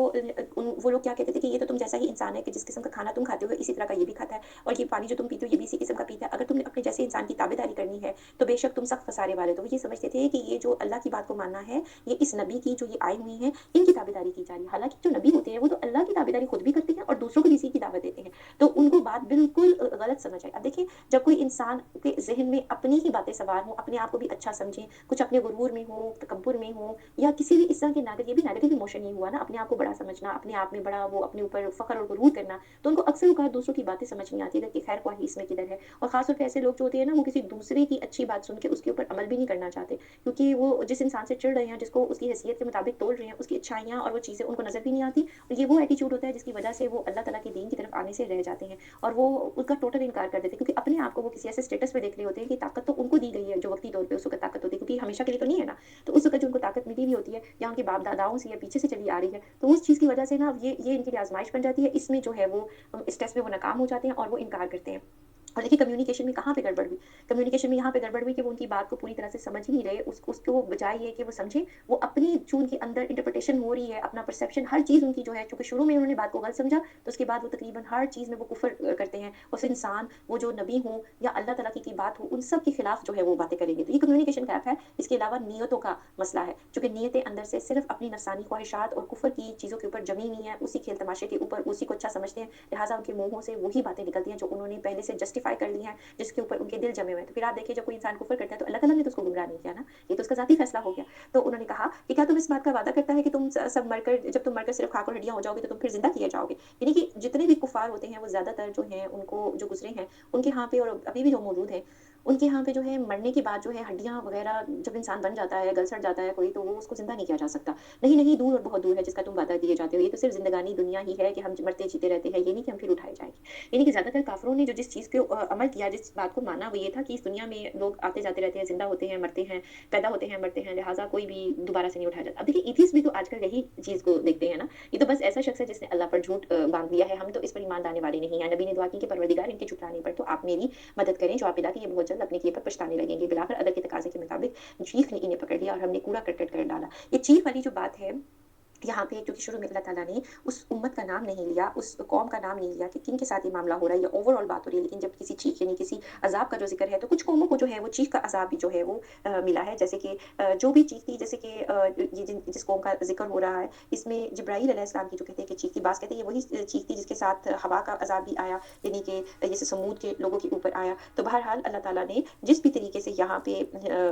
वो लोग क्या कहते थे कि ये तो तुम जैसा ही इंसान है, कि जिस किस्म का खाना तुम खाते हो, इसी तरह का ये भी खाता है, और ये पानी जो तुम पीते हो, ये भी इसी किस्म का पीता है। अगर तुमने अपने जैसे इंसान की ताबेदारी करनी है, तो बेशक तुम सख्त फसारे वाले। तो वो ये समझते थे कि ये जो अल्लाह की बात को मानना है, ये इस नबी की जो ये आई हुई हैं, इनकी ताबेदारी की जा रही है। हालाँकि जो नबी होते हैं, वो तो अल्लाह की ताबेदारी खुद भी करते हैं, और दूसरों को भी इसी की दावत देते हैं। तो उनको बात बिल्कुल गलत समझ आई। अब देखिए, जब कोई इंसान के ज़हन में अपनी ही बातें सवार हों, अपने आप को भी अच्छा समझें, कुछ अपने गुरूर में हो, तकब्बुर में हो, या किसी भी इस तरह के ये भी नेगेटिव इमोशन ही हुआ ना, अपने आप को बड़ा समझना, अपने आप में बड़ा वो अपने ऊपर फ़ख्र और गुरूर करना, तो उनको अक्सर औक़ात दूसरों की बातें समझ नहीं आती, कि खैर ख्वाही इसमें किधर है। और ख़ास तौर पे ऐसे लोग जो होते हैं ना, वो किसी दूसरे की अच्छी बात सुन के उसके ऊपर अमल भी नहीं करना चाहते। पाते, क्योंकि वो जिस इंसान से चिढ़ रहे हैं, जिसको उसकी हैसियत के मुताबिक तोल रहे हैं, उसकी अच्छाइयाँ और वो चीज़ें उनको नज़र भी नहीं आती, और ये वो एटीट्यूड होता है जिसकी वजह से वो अल्लाह ताला के दीन की तरफ आने से रह जाते हैं, और वो उसका टोटल इनकार कर देते हैं, क्योंकि अपने आप को वो किसी ऐसे स्टेटस पे देख रहे होते हैं कि ताकत तो उनको दी गई है, जो वक्ती तौर पे उस वक़्त ताकत होती है, क्योंकि हमेशा के लिए तो नहीं है ना। तो उस वक़्त जो उनको ताकत मिली हुई होती है, या उनके बाप-दादाओं से या पीछे से चली आ रही है, तो उस चीज़ की वजह से ना ये इनके लिए आज़माइश बन जाती है। इसमें जो है वो इस टेस्ट में वो नाकाम हो जाते हैं और वो इनकार करते हैं। और देखिए कम्युनिकेशन में कहाँ पे गड़बड़ हुई? कम्युनिकेशन में यहाँ पे गड़बड़ हुई कि वो उनकी बात को पूरी तरह से समझ ही नहीं रहे। उसको बजाय ये कि वो समझें, वो अपनी जो उनके अंदर इंटरप्रिटेशन हो रही है, अपना परसेप्शन हर चीज़ उनकी जो है, चूँकि शुरू में उन्होंने बात को गलत समझा, तो उसके बाद वो तकरीबन हर चीज़ में वो कुफ़्र करते हैं। उस इंसान, वो जो नबी हो या अल्लाह तआला की बात हो, उन सब के खिलाफ जो है वो बातें करेंगे। तो ये कम्युनिकेशन गैप है। इसके अलावा नियतों का मसला है, चूँकि नियतें अंदर से सिर्फ़ अपनी नफ़सानी ख्वाहिशात और कुफ़्र की चीज़ों के ऊपर जमी हुई हैं, उसी खेल तमाशे के ऊपर, उसी को अच्छा समझते हैं। लिहाज़ा उनके मुँहों से वही बातें निकलती हैं जो उन्होंने पहले से जस्टिफ़ाई कर ली हैं, जिसके ऊपर उनके दिल जमे हुए हैं। तो फिर आप देखिए, जब कोई इंसान कुफ़्र करता है तो अल्लाह ताला ने तो उसको गुमराह नहीं किया ना, ये तो उसका ज़ाती फ़ैसला हो गया। तो उन्होंने कहा कि क्या तुम इस बात का वादा करता है कि तुम सब मरकर, जब तुम मरकर सिर्फ़ खाक और हड्डियाँ हो जाओगे, तो तुम फिर ज़िंदा किए जाओगे? यानी कि जितने भी कुफ़ार होते हैं वो ज़्यादातर जो हैं, उनको जो गुज़रे हैं, उनके यहाँ पे और अभी भी जो मौजूद हैं, उनके यहाँ पे जो है मरने के बाद जो है हड्डियाँ वग़ैरह, जब इंसान बन जाता है, गल-सड़ जाता है कोई, तो वो उसको ज़िंदा नहीं किया जा सकता। नहीं, नहीं, दूर और बहुत दूर है जिसका तुम वादा दिए जाते हो। ये तो सिर्फ़ ज़िंदगानी दुनिया ही है कि हम मरते-जीते रहते हैं, ये नहीं कि हम फिर उठाए जाएँगे। यानी कि ज़्यादातर काफ़िरों ने जो जिस चीज़ को अमल किया, जिस बात को माना, वो ये था कि इस दुनिया में लोग आते-जाते रहते हैं, ज़िंदा होते हैं, मरते हैं, पैदा होते हैं, मरते हैं, लिहाज़ा कोई भी दोबारा से नहीं उठाया जाता। अब देखिए एथियस्ट भी तो आजकल यही चीज़ को देखते हैं ना, ये तो बस ऐसा शख्स है जिसने अल्लाह पर झूठ बाँध दिया है, हम तो इस पर ईमान लाने वाले नहीं हैं। नबी ने दुआ की कि परवरदिगार, इनके झुठलाने पर तो आप मेरी मदद करें, जो आप इला कि ये बहुत जल्द अपने किए पर पछताने लगेंगे। बिलाकर अदर के तकाज़े के मुताबिक चीख ने इन्हें पकड़ लिया और हमने कूड़ा करकट कर डाला। ये चीख वाली जो बात है, यहाँ पे क्योंकि शुरू में अल्लाह ताला ने उस उम्मत का नाम नहीं लिया, उस कौम का नाम नहीं लिया कि किन के साथ ये मामला हो रहा है, ये ओवरऑल बात हो रही है। लेकिन जब किसी चीख यानी किसी अज़ाब का जो ज़िक्र है, तो कुछ कौमों को जो है वो चीख का अज़ाब भी जो है वो मिला है। जैसे कि जो भी चीख थी, जैसे कि ये जिस कौम का ज़िक्र हो रहा है, इसमें जिब्राईल अलैहिस्सलाम की जो कहते हैं कि चीख थी, बाज़ कहते हैं ये वही चीख थी जिसके साथ हवा का अज़ाब भी आया, यानी कि जैसे समूद के लोगों के ऊपर आया। तो बहरहाल अल्लाह ताला ने जिस भी तरीके से यहाँ पे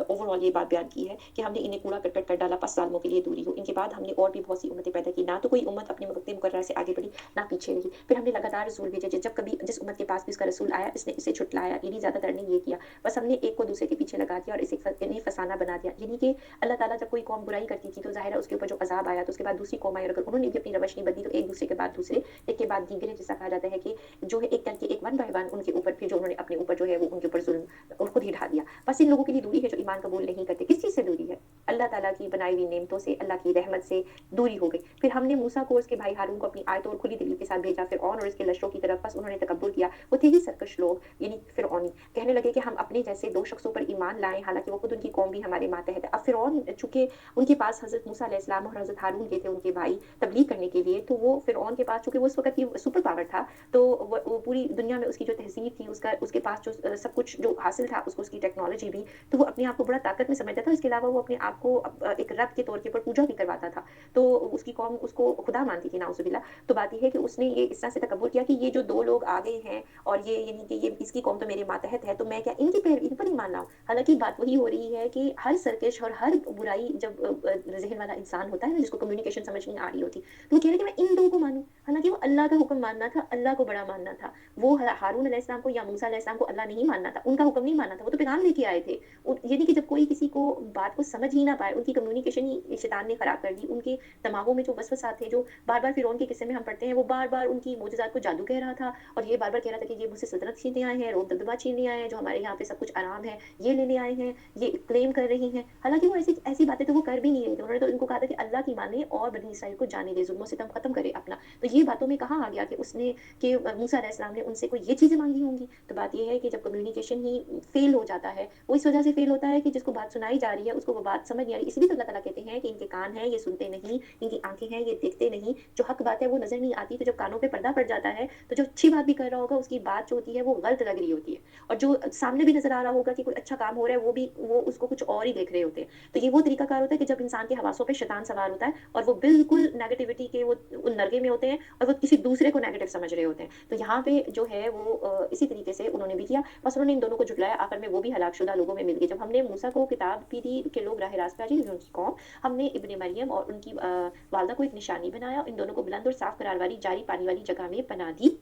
ओवरऑल ये बात बयान की है कि हमने इन्हें कूड़ा करकट कर डाला, 5 ज़ालिमों के लिए दूरी हो। इनके बाद हमने और भी बहुत सी उम्मतें पैदा की, ना तो कोई उम्मत अपने वक़्त मुकर्रर से आगे बढ़ी, ना पीछे रही। फिर हमने लगातार रसूल भेजे, जब कभी जिस उम्मत के पास भी उसका रसूल आया, इसने इसे झुठलाया, यानी ज़्यादातर ने ये किया। बस हमने एक को दूसरे के पीछे लगा दिया और इन्हें फसाना बना दिया। यानी कि अल्लाह ताला जब कोई कौम बुराई करती थी, तो ज़ाहिर है उसके ऊपर जो अज़ाब आया, तो उसके बाद दूसरी कौम आई, और अगर उन्होंने भी अपनी रवश नहीं बदली, तो एक दूसरे के बाद दूसरे, एक के बाद दीगरे, जैसा कहा जाता है कि जो है एक करके एक वन बाय वन उनके ऊपर, फिर जो उन्होंने अपने ऊपर जो है वो उनके ऊपर ज़ुल्म और खुद ही ढा दिया। बस इन लोगों के लिए दूरी है जो ईमान कबूल नहीं करते। किस चीज़ से दूरी है? अल्लाह ताला की बनाई हुई नेमतों से, अल्लाह की रहमत से दूरी हो गई। फिर हमने मूसा को उसके भाई हारून को अपनी आयतों और खुली दिली के साथ भेजा, फ़िरऔन और इसके लश्करों की तरफ, बस उन्होंने तकब्बुर किया। वो थे ही सरकश लोग, यानी फ़िरऔनी। कहने लगे कि हम अपने जैसे 2 शख्सों पर ईमान लाएँ, हालाँकि वो खुद उनकी कौम भी हमारे मातहत है। अब फ़िरऔन चूँकि उनके पास हज़रत मूसा अलैहिस्सलाम और हज़रत हारून के थे उनके भाई तब्लीग करने के लिए, तो वो फ़िरऔन के पास, चूँकि वो उस वक़्त की सुपर पावर था, तो वो पूरी दुनिया में उसकी जो तहज़ीब थी, उसके पास जो सब कुछ जो हासिल था, उसको उसकी टेक्नोलॉजी भी, तो वो अपने आप को बड़ा ताकत में समझता था। इसके अलावा वो अपने आप को एक रब के तौर के ऊपर पूजा भी करवाता था। तो उसकी कौम उसको खुदा मानती थी, नाउज़ुबिल्लाह। तो बात ये है कि उसने ये इस तरह से तकब्बुर किया कि ये जो 2 लोग आ गए हैं, और ये यानी कि ये इसकी कौम तो मेरे मातहत है, तो मैं क्या इनकी पैरवी, इन पर ईमान लाऊँ? हालाँकि बात वही हो रही है कि हर सरकश और हर बुराई जब ज़हन वाला इंसान होता है ना, जिसको कम्युनिकेशन समझ नहीं आ रही होती, तो वो कह रहा है कि मैं इन 2 को मानूँ। हालाँकि वो अल्लाह का हुक्म मानना था, अल्लाह को बड़ा मानना था। वो हारून अलैहिस्सलाम को या मूसा अलैहिस्सलाम को अल्लाह नहीं मानना था, उनका हुक्म नहीं मानना था, वो तो पैगाम लेके आए थे। यानी कि जब कोई किसी को बात को समझ ही ना पाए, उनकी कम्युनिकेशन ही शैतान ने खराब कर दी। उनके दिमागों में जो वसवसात थे, जो बार-बार फ़िरौन के किस्से में हम पढ़ते हैं, वो बार-बार उनकी मोजज़ात को जादू कह रहा था, और ये बार-बार कह रहा था कि ये मुझसे सल्तनत छीनने आए हैं, रोब दबदबा छीनने आए हैं, जो हमारे यहाँ पे सब कुछ आराम है, ये लेने आए हैं, ये क्लेम कर रही हैं। हालाँकि वो ऐसी ऐसी बातें तो वो कर भी नहीं रहे थे। उन्होंने तो इनको कहा था कि अल्लाह की मानें और बनी इसराइल को जाने दें, ज़ुल्म-ओ-सितम खत्म करें अपना। तो ये बातों में कहाँ आ गया कि उसने कि मूसा अलैहिस्सलाम ने उनसे कोई ये चीज़ें माँगी होंगी। तो बात ये है कि जब कम्युनिकेशन ही फ़ेल हो जाता है, वो इस वजह से फ़ेल होता है कि जिसको बात सुनाई जा रही है, उसको वो बात समझ नहीं आ रही। इसलिए तो अल्लाह ताला कहते हैं कि इनके कान हैं, ये सुनते नहीं, इनकी आँखें हैं, ये देखते नहीं, जो हक़ बात है वो नज़र नहीं आती। तो जब कानों पे पर्दा पड़ जाता है, तो जो अच्छी बात भी कर रहा होगा, उसकी बात जो होती है वो गलत लग रही होती है, और जो सामने भी नज़र आ रहा होगा कि कोई अच्छा काम हो रहा है, वो उसको कुछ और ही देख रहे होते हैं। तो ये वो तरीकाकार होता है कि जब इंसान के हवासों पे शैतान सवार होता है, और वो बिल्कुल नेगेटिविटी के वो उन नरगे में होते हैं, और वो किसी दूसरे को नेगेटिव समझ रहे होते हैं। तो यहाँ पे जो है वो इसी तरीके से उन्होंने भी किया, बस उन्होंने इन दोनों को झुठलाया, आखिर में वो भी हलाकशुदा लोगों में मिल गए। जब हमने मूसा को किताब भी दी कि लोग राह रास्त पे आ जाएँ, उनकी कौम, हमने इब्ने मरियम और उनकी वालिदा को एक निशानी बनाया, इन दोनों को बुलंद और साफ करार वाली जारी पानी वाली जगह में बना दी।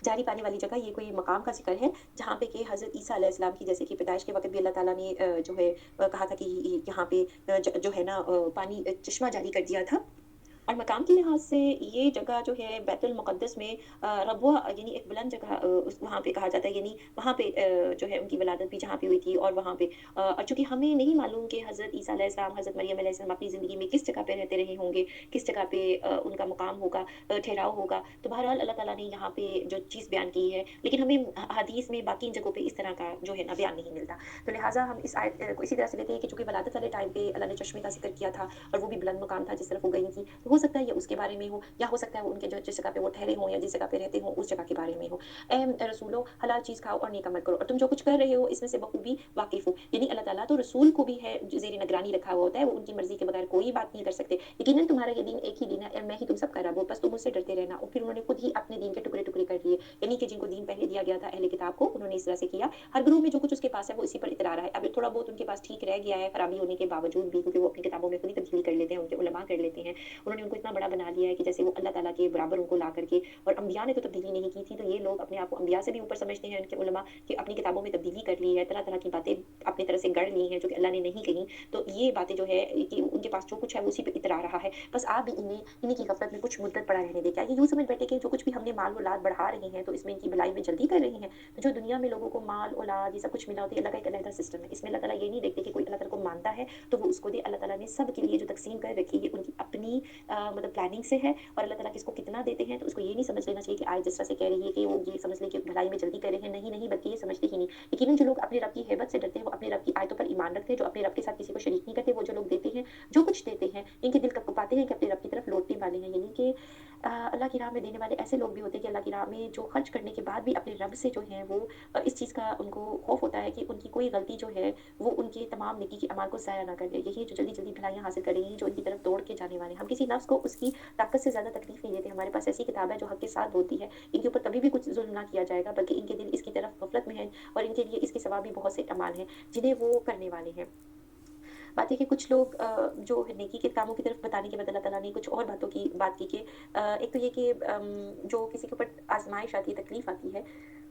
जारी पानी वाली जगह ये कोई मकाम का ज़िक्र है, जहाँ पे कि हज़रत ईसा अलैहिस्सलाम की जैसे कि पैदाइश के वक़्त भी अल्लाह ताला ने जो है कहा था कि यहाँ पे जो है ना पानी चश्मा जारी कर दिया था। और मकाम के लिहाज़ से ये जगह जो है बैतुल मुक़द्दस में रबवा यानी एक बुलंद जगह उस वहाँ पे कहा जाता है, यानी वहाँ पे जो है उनकी विलादत भी जहाँ पे हुई थी और वहाँ पे और चूँकि हमें नहीं मालूम कि हज़रत ईसा अलैहिस्सलाम, हज़रत मरियम अलैहिस्सलाम अपनी ज़िंदगी में किस जगह पे रहते रहे होंगे, किस जगह पे उनका मुकाम होगा, ठहराव होगा। तो बहरहाल अल्लाह ताला ने यहाँ पे जो चीज़ बयान की है, लेकिन हमें हदीस में बाकी इन जगहों पे इस तरह का जो है ना बयान नहीं मिलता। तो लिहाज़ा हम इस आयत को इसी तरह से लेते हैं कि चूँकि विलादत वाले टाइम पे अल्लाह ने चश्मे का ज़िक्र किया था और वो भी बुलंद मुकाम था जिस तरफ वो गई थी। तो हो सकता है ये उसके बारे में हो या हो सकता है वो उनके जो जिस जगह पे वो ठहरे हों या जिस जगह पे रहते हों, उस जगह के बारे में हो। ए रसूलो हलाल चीज़ खाओ और नेक अमल करो और तुम जो कुछ कर रहे हो इसमें से बखूबी वाकिफ़ हो। यानी अल्लाह ताला तो रसूल को भी है ज़ेर निगरानी रखा हुआ होता है, वो उनकी मर्ज़ी के बगैर कोई बात नहीं कर सकते। यकीनन तुम्हारा ये दीन एक ही दीन है और मैं ही तुम सबका रब हूँ, बस तुम मुझसे डरते रहना। और फिर उन्होंने खुद ही अपने दीन के टुकड़े-टुकड़े कर लिए, यानी कि जिनको दीन पहले दिया गया था अहले किताब को, उन्होंने इस तरह से किया। हर ग्रुप में जो कुछ उसके पास है वो इसी पर इतरा रहा है। अब थोड़ा बहुत उनके पास ठीक रह गया है, खराबी होने के बावजूद भी, क्योंकि वो अपनी किताबों में खुद ही तब्दील कर लेते हैं, उनके उलमा कर लेते हैं। उन्होंने उनको इतना बड़ा बना लिया है कि जैसे वो अल्लाह ताला के बराबर उनको ला करके, और अंबिया ने तो तब्दीली नहीं की थी, तो ये लोग अपने आप को अंबिया से भी ऊपर समझते हैं उनके उलमा कि अपनी किताबों में तब्दीली कर ली है, तरह-तरह की बातें अपनी तरह से गढ़ ली हैं जो कि अल्लाह ने नहीं कही। तो ये बातें जो है कि उनके पास जो कुछ है वो उसी पे इतरा रहा है। बस आप भी इन्हीं की गफ़लत में कुछ मुद्दत पड़ा रहने दें। क्या ये यूँ समझ बैठे कि जो कुछ भी हमने माल-औलाद बढ़ा रहे हैं तो इसमें इनकी भलाई में जल्दी कर रहे हैं? तो जो दुनिया में लोगों को माल-औलाद ये सब कुछ मिला होता है, अल्लाह का एक अलहदा सिस्टम है। इसमें अल्लाह ताला ये नहीं देखते कि कोई अल्लाह ताला को मानता है तो वो उसको दे। अल्लाह ताला ने सबके लिए जो तक़सीम कर रखी है उनकी अपनी मतलब प्लानिंग से है, और अल्लाह ताला किसको कितना देते हैं तो उसको ये नहीं समझ लेना चाहिए कि आयत जिस तरह से कह रही है कि वो ये समझ लें कि भलाई में जल्दी कर रहे हैं। नहीं, नहीं, बल्कि ये समझते ही नहीं। यकीनन जो लोग अपने रब की हैबत से डरते हैं, वो अपने रब की आयतों पर ईमान रखते हैं, जो अपने रब के साथ किसी को शरीक नहीं करते, वो जो लोग देते हैं, जो कुछ देते हैं, इनके दिल कँपाते हैं कि अपने रब की तरफ लौटने वाले हैं। यानी कि अल्लाह की राह में देने वाले ऐसे लोग भी होते हैं कि अल्लाह की राह में जो खर्च करने के बाद भी अपने रब से जो है वो इस चीज़ का उनको खौफ होता है कि उनकी कोई गलती जो है वो उनके तमाम नेकी के अमाल को ज़ाया ना कर दे। यही जो जल्दी-जल्दी भलाइयाँ हासिल करेंगी, जो इनकी तरफ दौड़ के जाने वाले हैं। हम किसी नफ्स को उसकी ताकत से ज़्यादा तकलीफ़ नहीं देते। हमारे पास ऐसी किताब है जो हक़ के साथ बोलती है, इनके ऊपर कभी भी कुछ ज़ुल्म ना किया जाएगा, बल्कि इनके दिल इसकी तरफ गफ़लत में हैं और इनके लिए इसके सिवा भी बहुत से अमाल हैं, जिन्हें वो करने वाले हैं। बात है कि कुछ लोग जो है नेकी के कामों की तरफ बताने के बदले अल्लाह ताला ने कुछ और बातों की बात की कि एक तो ये कि जो किसी के ऊपर आज़माइश आती है, तकलीफ़ आती है,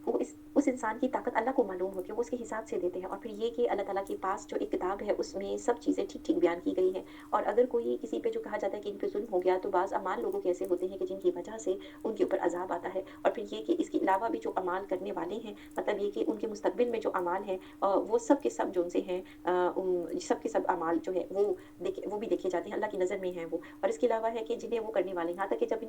वो इस उस इंसान की ताकत अल्लाह को मालूम होती है, वो उसके हिसाब से देते हैं। और फिर ये कि अल्लाह ताला के पास जो एक किताब है, उसमें सब चीज़ें ठीक-ठीक बयान की गई हैं। और अगर कोई किसी पे जो कहा जाता है कि इन पे ज़ुल्म हो गया, तो बाज़ अमाल लोगों के ऐसे होते हैं कि जिनकी वजह से उनके ऊपर अज़ाब आता है। और फिर ये कि इसके अलावा भी जो अमाल करने वाले हैं, मतलब ये कि उनके मुस्तक़बिल में जो अमाल हैं वो सब के सब जो उनसे हैं सब के सब अमाल जो है वो भी देखे जाते हैं, अल्लाह की नज़र में हैं वो। और इसके अलावा है कि जिन्हें वो करने वाले हैं, यहाँ तक कि जब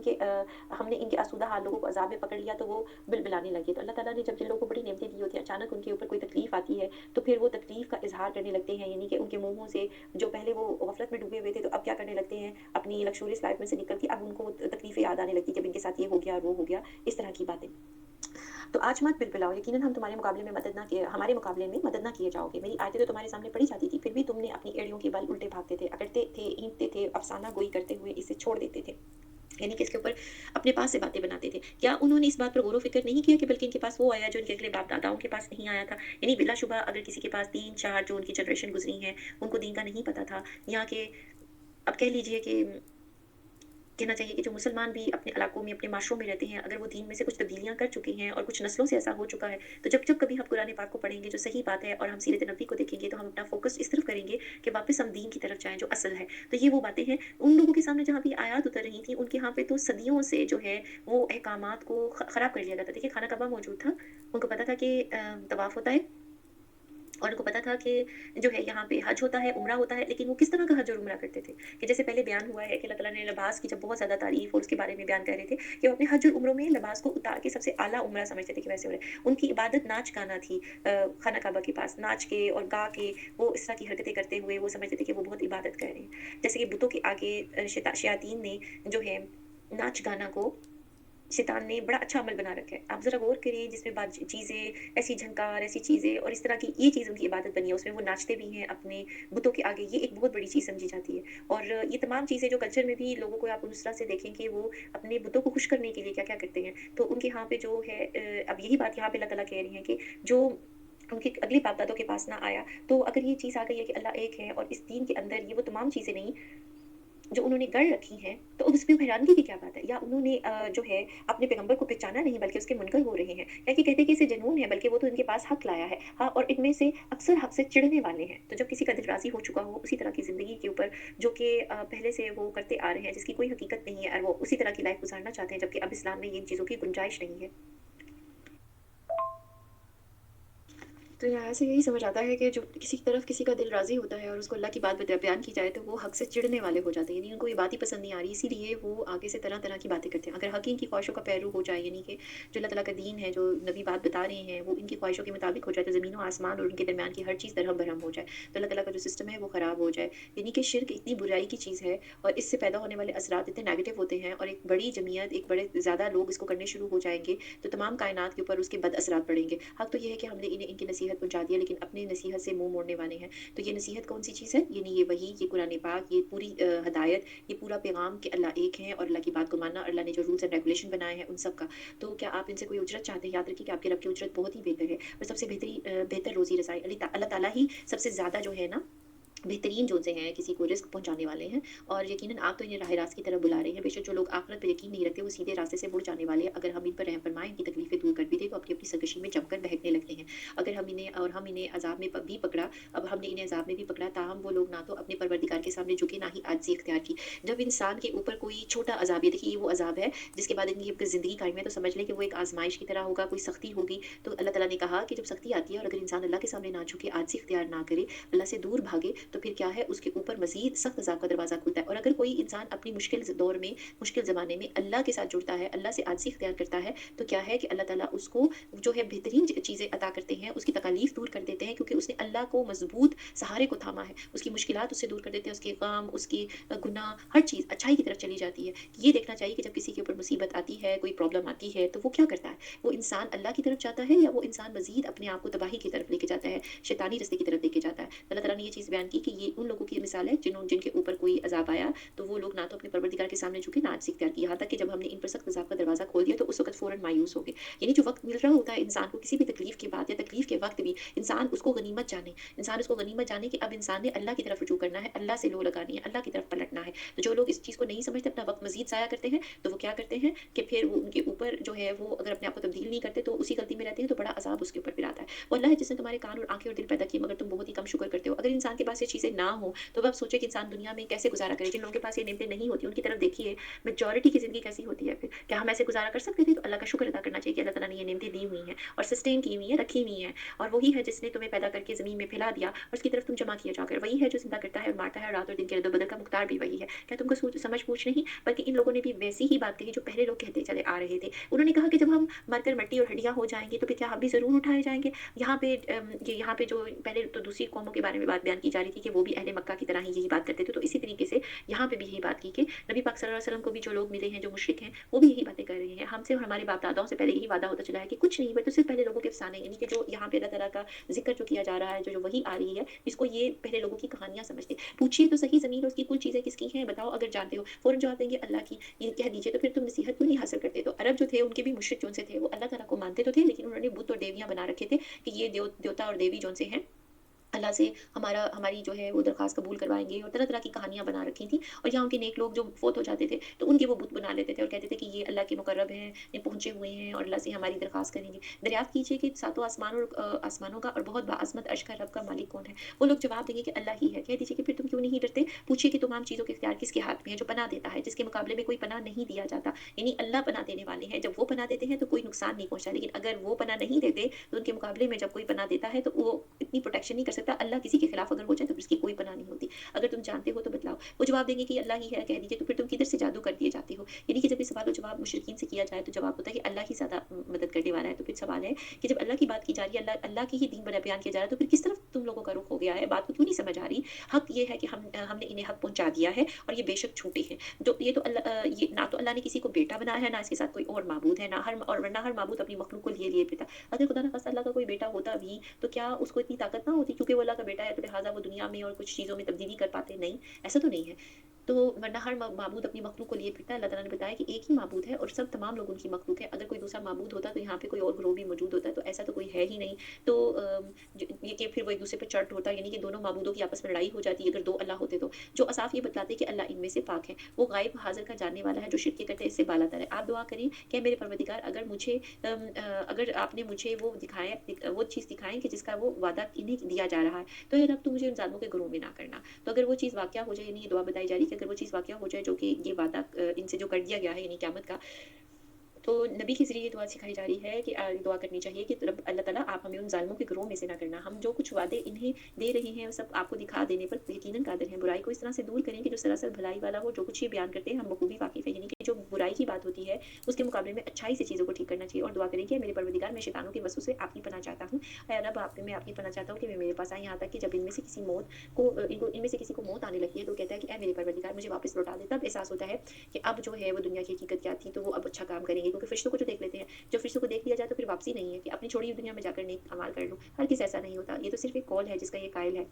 हमने इनके आसूदा हाल लोगों को अज़ाब में पकड़ लिया तो वो बिलबिलाने लगे। तो अल्लाह ताला ने जब जिन लोगों को बड़ी नेमतें दी होती हैं, अचानक उनके ऊपर कोई तकलीफ़ आती है, तो फिर वो तकलीफ़ का इज़हार करने लगते हैं, यानी कि उनके मुँहों से जो पहले वो गफ़लत में डूबे हुए थे, तो अब क्या करने लगते हैं, अपनी लक्ज़ूरियस लाइफ़ में से निकल के अब उनको वो तकलीफ़ें याद आने लगती हैं कि अब इनके साथ ये हो गया, वो हो गया, इस तरह की बातें। तो आज मत बिलबिलाओ, यकीनन हम तुम्हारे मुकाबले में मदद ना किए हमारे मुकाबले में मदद ना किए जाओगे। मेरी आयतें तो तुम्हारे सामने पढ़ी जाती थी, फिर भी तुमने अपनी एड़ियों के बल उल्टे भागते थे, अकड़ते थे, ईंटते थे, अफ़साना गोई करते हुए इसे छोड़ देते थे। यानी कि इसके ऊपर अपने पास से बातें बनाते थे। क्या उन्होंने इस बात पर गौर व फ़िक्र नहीं किया कि बल्कि इनके पास वो आया जो इनके अगले बाप-दादाओं के पास नहीं आया था? यानी बिलाशुबा अगर किसी के पास 3-4 जो उनकी जनरेशन गुज़री हैं, उनको दीन का नहीं पता था, या कि अब कह लीजिए कि कहना चाहिए कि जो मुसलमान भी अपने इलाकों में, अपने माशरों में रहते हैं, अगर वो दीन में से कुछ तब्दीलियाँ कर चुके हैं और कुछ नस्लों से ऐसा हो चुका है, तो जब जब कभी हम कुरान पाक को पढ़ेंगे, जो सही बात है, और हम सीरत नबी को देखेंगे, तो हम अपना फ़ोकस इस तरफ करेंगे कि वापस हम दीन की तरफ जाएँ, जो असल है। तो ये वो बातें हैं, उन लोगों के सामने जहाँ भी आयात उतर रही थी, उनके यहाँ पे तो सदियों से जो है, वो अहकामात को खराब कर लिया गया था। देखिए, खाना कअबा मौजूद था, उनको पता था कि तवाफ़ होता है, और उनको पता था कि जो है यहाँ पे हज होता है, उम्रा होता है, लेकिन वो किस तरह का हज और उम्रा करते थे, कि जैसे पहले बयान हुआ है कि अल्लाह ताला ने लिबास की जब बहुत ज़्यादा तारीफ़ और उसके बारे में बयान कर रहे थे कि वो अपने हज और उम्रों में लिबास को उतार के सबसे आला उम्रा समझते थे कि वैसे हो रहा है। उनकी इबादत नाच-गाना थी, खाना काबा के पास नाच के और गा के वो इस तरह की हरकतें करते हुए वो समझते थे कि वो बहुत इबादत कर रहे हैं। जैसे कि बुतों के आगे शयातीन ने जो है नाच-गाना को शैतान ने बड़ा अच्छा अमल बना रखा है। आप ज़रा गौर करिए, जिसमें बात चीज़ें, ऐसी झंकार, ऐसी चीज़ें और इस तरह की ये चीज़ उनकी इबादत बनी है। उसमें वो नाचते भी हैं अपने बुतों के आगे, ये एक बहुत बड़ी चीज़ समझी जाती है। और ये तमाम चीज़ें जो कल्चर में भी लोगों को आप उस तरह से देखें कि वो अपने बुतों को खुश करने के लिए क्या-क्या करते हैं। तो उनके यहाँ पे जो है अब यही बात यहाँ पे अल्लाह ताला कह रही हैं कि जो उनके अगले बाप-दादों के पास ना आया, तो अगर ये चीज़ आ गई है कि अल्लाह एक है और इस दीन के अंदर ये वो तमाम चीज़ें नहीं जो उन्होंने गढ़ रखी हैं, तो अब उसमें हैरानगी की क्या बात है? या उन्होंने जो है अपने पैगंबर को पहचाना नहीं बल्कि उसके मुनकर हो रहे हैं। या कि कहते हैं कि इसे जुनून है बल्कि वो तो इनके पास हक़ लाया है। हाँ, और इनमें से अक्सर हक़ से चिढ़ने वाले हैं। तो जब किसी का दिल राज़ी हो चुका हो उसी तरह की ज़िंदगी के ऊपर जो कि पहले से वो करते आ रहे हैं, जिसकी कोई हकीकत नहीं है और वो उसी तरह की लाइफ़ गुज़ारना चाहते हैं, जबकि अब इस्लाम में इन चीज़ों की गुंजाइश नहीं है। तो यहाँ से यही समझ आता है कि जो किसी की तरफ किसी का दिल राज़ी होता है और उसको अल्लाह की बात बयान की जाए तो वो हक़ से चिढ़ने वाले हो जाते हैं, यानी उनको ये बात ही पसंद नहीं आ रही, इसीलिए वो आगे से तरह-तरह की बातें करते हैं। अगर हक़ इनकी ख्वाहिशों का पैरू हो जाए, यानी कि जो अल्लाह ताला का दीन है, जो नबी बात बता रहे हैं, वो इनकी ख्वाहिशों के मुताबिक हो जाए, तो ज़मीन व आसमान और उनके दरमियान की हर चीज़ दरहम-बरहम हो जाए। तो अल्लाह ताला का जो सिस्टम है वो ख़राब हो जाए, यानी कि शिर्क इतनी बुराई की चीज़ है और इससे पैदा होने वाले असरात इतने नेगेटिव होते हैं और एक बड़ी जमीयत, एक बड़े ज़्यादा लोग इसको करने शुरू हो जाएँगे, तो तमाम कायनात के ऊपर उसके बद असरात पड़ेंगे। हक़ तो ये है कि हमने इन्हें इनकी नसीहत पहुँचा दी है, लेकिन अपनी नसीहत से मुँह मोड़ने वाले हैं। तो ये नसीहत कौन-सी चीज़ है? यानी ये वही, ये कुरान पाक, ये पूरी हिदायत, ये पूरा पैगाम कि अल्लाह एक है और अल्लाह की बात को मानना, अल्लाह ने जो रूल्स एंड रेगुलेशन बनाए हैं, उन सब का। तो क्या आप इनसे कोई उजरत चाहते हैं? याद रखिए कि आपके रब की उजरत बहुत ही बेहतर है और सबसे बेहतर रोज़ी रज़ाई अल्लाह ताला ही सबसे ज़्यादा जो है ना बेहतरीन जो से हैं, किसी को रिज़्क पहुँचाने वाले हैं और यकीनन आप तो इन्हें राह-ए-रास्त की तरफ बुला रहे हैं। बेशक जो लोग आखिरत पे यकीन नहीं रखते, वो सीधे रास्ते से मुड़ जाने वाले हैं। अगर हम इन पर रहम फरमाएँ, इनकी तकलीफ़ें दूर कर भी दें, तो अपनी-अपनी सरकशी में जमकर बहकने लगते हैं। अगर हम इन्हें अज़ाब में भी पकड़ा, अब हमने इन्हें अज़ाब में भी पकड़ा, ताहम वो लोग ना तो अपने परवरदिगार के सामने झुके, ना ही आजिज़ी इख्तियार की। जब इंसान के ऊपर कोई छोटा अज़ाब, ये देखिए ये वो अज़ाब है, जिसके बाद इनकी ज़िंदगी कायम है, तो समझ लें कि वो एक आज़माइश की तरह होगा, कोई सख्ती होगी। तो अल्लाह ताला ने कहा कि जब सख्ती आती है और अगर इंसान अल्लाह के सामने ना झुके, आजिज़ी इख्तियार ना करे, अल्लाह से दूर भागे, तो फिर क्या है, उसके ऊपर मज़ीद सख्त अज़ाब का दरवाज़ा खुलता है। और अगर कोई इंसान अपनी मुश्किल दौर में, मुश्किल ज़माने में अल्लाह के साथ जुड़ता है, अल्लाह से आजिज़ी इख्तियार करता है, तो क्या है कि अल्लाह ताला उसको जो है बेहतरीन चीज़ें अता करते हैं, उसकी तकालीफ दूर कर देते हैं, क्योंकि उसने अल्लाह को मज़बूत सहारे को थामा है। उसकी मुश्किलात उससे दूर कर देते हैं, उसके गम, उसके गुनाह, हर चीज़ अच्छाई की तरफ चली जाती है। ये देखना चाहिए कि जब किसी के ऊपर मुसीबत आती है, कोई प्रॉब्लम आती है, तो वो क्या करता है? वो इंसान अल्लाह की तरफ जाता है या वो इंसान मज़ीद अपने आप को तबाही की तरफ लेके जाता है, शैतानी रास्ते की तरफ लेके जाता है? अल्लाह ताला ने ये चीज़ बयान की कि ये उन लोगों की मिसाल है जिनके ऊपर कोई अज़ाब आया, तो वो लोग ना तो अपने परवरदिगार के सामने झुके, ना आजिज़ी इख्तियार की। यहाँ तक कि जब हमने इन पर सख्त अज़ाब का दरवाज़ा खोल दिया, तो उस वक़्त फ़ौरन मायूस हो गए। यानी जो वक़्त मिल रहा होता है इंसान को किसी भी तकलीफ़ के बाद या तकलीफ़ के वक़्त भी, इंसान उसको गनीमत जाने कि अब इंसान ने अल्लाह की तरफ रुजू करना है, अल्लाह से लो लगानी है, अल्लाह की तरफ पलटना है। तो जो लोग इस चीज़ को नहीं समझते, अपना वक़्त मज़ीद ज़ाया करते हैं, तो वो क्या करते हैं कि फिर वो उनके ऊपर जो है, वो अगर अपने आप को तब्दील नहीं करते, तो उसी गलती में रहते हैं, तो बड़ा अज़ाब उसके ऊपर फिर आता है। वो अल्लाह है जिसने तुम्हारे कान और आँखें और दिल पैदा किए, मगर तुम बहुत ही कम शुक्र करते हो। अगर इंसान के पास ये चीज़ें ना हो, तो अब आप सोचिए कि इंसान दुनिया में कैसे गुज़ारा करे? जिन लोगों के पास ये नेमतें नहीं होती, उनकी तरफ देखिए, मेजॉरिटी की ज़िंदगी कैसी होती है फिर? क्या हम ऐसे गुज़ारा कर सकते थे? तो अल्लाह का शुक्र अदा करना चाहिए कि अल्लाह ताला ने ये नेमतें दी हुई हैं और सस्टेन की हुई हैं, रखी हुई हैं, और वही है जिसने तुम्हें पैदा करके ज़मीन में फैला दिया और उसकी तरफ तुम जमा किए जाकर। वही है जो ज़िंदा करता है और मारता है, रात और दिन के रद्द-ओ-बदल का मुख्तार भी वही है। क्या तुमको समझ बूझ नहीं? बल्कि इन लोगों ने भी वैसी ही बात कही जो पहले लोग कहते चले आ रहे थे। उन्होंने कहा कि जब हम मरकर मिट्टी और हड्डियाँ हो जाएँगे, तो फिर क्या हम भी ज़रूर उठाए जाएँगे? यहाँ पे जो पहले तो दूसरी कौमों के बारे में बात बयान की जा रही थी कि वो भी अहले मक्का की तरह ही यही बात करते थे। तो इसी तरीके से यहाँ पे भी यही बात की कि नबी पाक सल्लल्लाहु अलैहि वसल्लम को भी जो लोग मिले हैं, जो मुशरिक हैं, वो भी यही बातें कर रहे हैं। हमसे और हमारे बाप-दादाओं से पहले यही वादा होता चला है कि कुछ नहीं, बट उससे पहले लोगों के अफ़साने, यानी कि जो यहाँ पे अल्लाह ताला का ज़िक्र जो किया जा रहा है, जो वही आ रही है, इसको ये पहले लोगों की कहानियाँ समझते। पूछिए तो सही ज़मीन और उसकी कुल चीज़ें किसकी हैं? बताओ अगर जानते हो। फ़ौरन जवाब देंगे अल्लाह की। ये कह दीजिए तो फिर तुम नसीहत क्यों नहीं हासिल करते? तो अरब जो थे, उनके भी मुशरिक जौन से थे, वो अल्लाह ताला को मानते तो थे, लेकिन उन्होंने बुत और देवियाँ बना रखे थे कि ये देवता और देवी जौन से हैं, अल्लाह से हमारी जो है वो दरख़्वास्त कबूल करवाएँगे, और तरह-तरह की कहानियाँ बना रखी थी। और यहाँ उनके नेक लोग जो फ़ौत हो जाते थे, तो उनके वो बुत बना लेते थे और कहते थे कि ये अल्लाह के मुक़र्रब हैं, ये पहुँचे हुए हैं और अल्लाह से हमारी दरख़्वास्त करेंगे। दरियाफ़्त कीजिए कि सातों आसमानों का और बहुत बाअज़मत अर्श का रब का मालिक कौन है? वो लोग जवाब देंगे कि अल्लाह ही है। कह दीजिए कि फिर तुम क्यों नहीं डरते? पूछिए कि तमाम चीज़ों के इख्तियार किसके हाथ में है, जो पनाह देता है, जिसके मुकाबले में कोई पनाह नहीं दिया जाता। यानी अल्लाह पनाह देने वाले हैं। जब वो पनाह देते हैं, तो कोई नुकसान नहीं पहुँचता, लेकिन अगर वो पनाह नहीं देते, तो उनके मुकाबले में जब कोई पनाह देता है, तो वो इतनी प्रोटेक्शन नहीं कर सकता। अल्लाह किसी के खिलाफ अगर हो जाए, तो फिर उसकी कोई पनाह नहीं होती। अगर तुम जानते हो तो बतलाओ। वो जवाब देंगे कि अल्लाह ही है। कह दीजिए तो फिर तुम किधर से जादू कर दिए जाते हो? यानी कि जब ये सवाल और जवाब मुशरिकीन से किया जाए, तो जवाब होता है कि अल्लाह ही ज़्यादा मदद करने वाला है। तो फिर सवाल है कि जब अल्लाह की बात की जा रही है, अल्लाह की ही दीन बयान किया जा रहा है, तो फिर किस तरफ तुम लोगों का रुख हो गया है? बात को क्यों नहीं समझ आ रही? हक ये है कि हमने इन्हें हक पहुँचा दिया है और ये बेशक झूठे हैं। जो ये तो ये ना तो अल्लाह ने किसी को बेटा बनाया है, ना इसके साथ कोई और माबूद है, ना हर माबूद अपनी मखलूक को लिए फिरता। अगर खुदा न खास्ता अल्लाह का कोई बेटा होता भी, तो क्या उसको इतनी ताकत ना होती? क्योंकि वो अल्लाह का बेटा है, तो लिहाज़ा वो दुनिया में और कुछ चीज़ों में तब्दीली कर पाते? नहीं, ऐसा तो नहीं है। तो वरना हर माबूद अपनी मखलूक को लिए फिरता है। अल्लाह ताला ने बताया कि एक ही माबूद है और सब तमाम लोग उनकी मखलूक है। अगर कोई दूसरा माबूद होता तो यहाँ पे कोई और ग्रोह भी मौजूद होता, तो ऐसा तो कोई है ही नहीं। तो ये कि फिर वो एक दूसरे पे चढ़ होता, यानी कि दोनों माबूदों की आपस में लड़ाई हो जाती अगर 2 अल्लाह होते तो। जो असाफ ये बतलाते हैं कि अल्लाह इनमें से पाक है, वो गायब हाज़िर का जानने वाला है, जो शिरक करते हैं इससे बालातर है। आप दुआ करें कि मेरे परवरदिगार अगर आपने मुझे वो वो चीज़ दिखाएँ कि जिसका वो वादा इन्हें दिया जा रहा है, तो हे रब तू मुझे उन ज़ालिमों के ग्रोह में ना करना। तो अगर वो चीज़ वाक़या हो जाए, यानी ये दुआ बताई जा रही है कि अगर वो चीज़ वाक़या हो जाए जो कि ये वादा इनसे जो कर दिया गया है यानी क़यामत का, तो नबी के ज़रिए ये दुआ सिखाई जा रही है कि दुआ करनी चाहिए कि रब अल्लाह ताला आप हमें उन ज़ालिमों के गिरोह में से ना करना। हम जो कुछ वादे इन्हें दे रहे हैं, वो सब आपको दिखा देने पर यकीनन कादिर हैं। बुराई को इस तरह से दूर करें कि जो सरासर भलाई वाला हो, जो कुछ ये बयान करते हैं, हम बखूबी वाकिफ़ हैं। यानी कि जो बुराई की बात होती है, उसके मुकाबले में अच्छाई से चीज़ों को ठीक करना चाहिए और दुआ करें कि मेरे परवरदिगार, मैं शैतानों के वसवसे आपकी पनाह चाहता हूँ। ऐ रब मैं आपकी पनाह चाहता हूँ कि वे मेरे पास आएँ, यहाँ तक कि जब इनमें से किसी मौत को इनमें से किसी को मौत आने लगती है, तो कहता है कि ऐ मेरे परवरदिगार, मुझे वापस लौटा दे। तब एहसास होता है कि अब जो है वो दुनिया की हकीकत क्या थी, तो वो अब अच्छा काम करेंगे, क्योंकि फरिश्तों को जो देख लेते हैं, जब फरिश्तों को देख लिया जाए तो फिर वापसी नहीं है कि अपनी छोड़ी हुई दुनिया में जाकर नेक अमाल कर लो। हरगिज़ ऐसा नहीं होता। ये तो सिर्फ़ एक कौल है जिसका ये कायल है।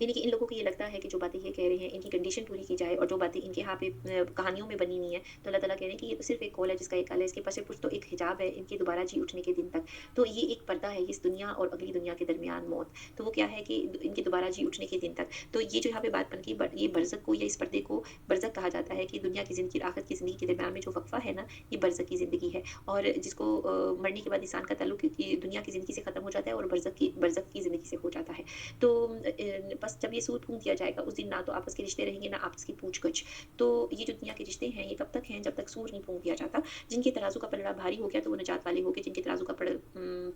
यानी कि इन लोगों को ये लगता है कि जो बातें ये कह रहे हैं, इनकी कंडीशन पूरी की जाए और जो बातें इनके यहाँ पे कहानियों में बनी हुई हैं, तो अल्लाह ताला कह रहे हैं कि ये तो सिर्फ़ एक कौल है जिसका एक काल है, इसके पीछे कुछ तो एक हिजाब है इनके दोबारा जी उठने के दिन तक। तो ये एक पर्दा है इस दुनिया और अगली दुनिया के दरमियान मौत। तो वो क्या है कि इनके दोबारा जी उठने के दिन तक। तो ये जो यहाँ पे बात बन गई, ये बरज़ख को या इस पर्दे को बरज़ख कहा जाता है कि दुनिया की ज़िंदगी और आखिरत की ज़िंदगी के दरमियान में जो वक़्फ़ा है ना, ये बरज़ख की ज़िंदगी है। और जिसको मरने के बाद इंसान का ताल्लुक ये दुनिया की ज़िंदगी से ख़त्म हो जाता है और बरज़ख की ज़िंदगी से हो जाता है। तो बस जब ये सूद फूँक दिया जाएगा, उस दिन ना तो आपस के रिश्ते रहेंगे, ना आपस की पूछ-गछ। तो ये जो दुनिया के रिश्ते हैं, ये कब तक हैं? जब तक सूर नहीं फूँक दिया जाता। जिनके तराजू का पलड़ा भारी हो गया, तो वो निजात वाले हो गए। जिनके तराजू का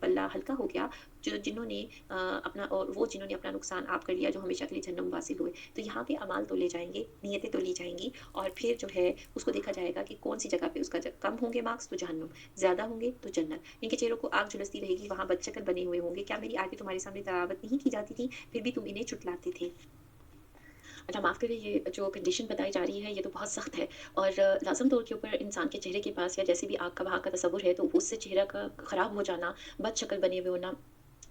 पल्ला हल्का हो गया, जिन्होंने जिन्होंने अपना नुकसान आप कर लिया, जो हमेशा के लिए जहन्नम वासिल हुए। तो यहाँ पे अमाल तोले जाएँगे, नियतें तोली जाएँगी और फिर जो है उसको देखा जाएगा कि कौन-सी जगह पे उसका कम होंगे मार्क्स तो जहन्नम, ज़्यादा होंगे तो जन्नत। इनके चेहरों को आग झुलसती रहेगी, वहाँ बदशक्ल बने हुए होंगे। क्या मेरी आयतें तुम्हारे सामने तिलावत नहीं की जाती थी? फिर भी तुम इन्हें झुठलाते थे। अच्छा माफ़ करिए, ये जो कंडीशन बताई जा रही है ये तो बहुत सख्त है और लाज़िम तौर के ऊपर इंसान के चेहरे के पास या जैसे भी आग का वहाँ का तस्वुर है, तो उससे चेहरा का ख़राब हो जाना, बदशक्ल बने हुए होना,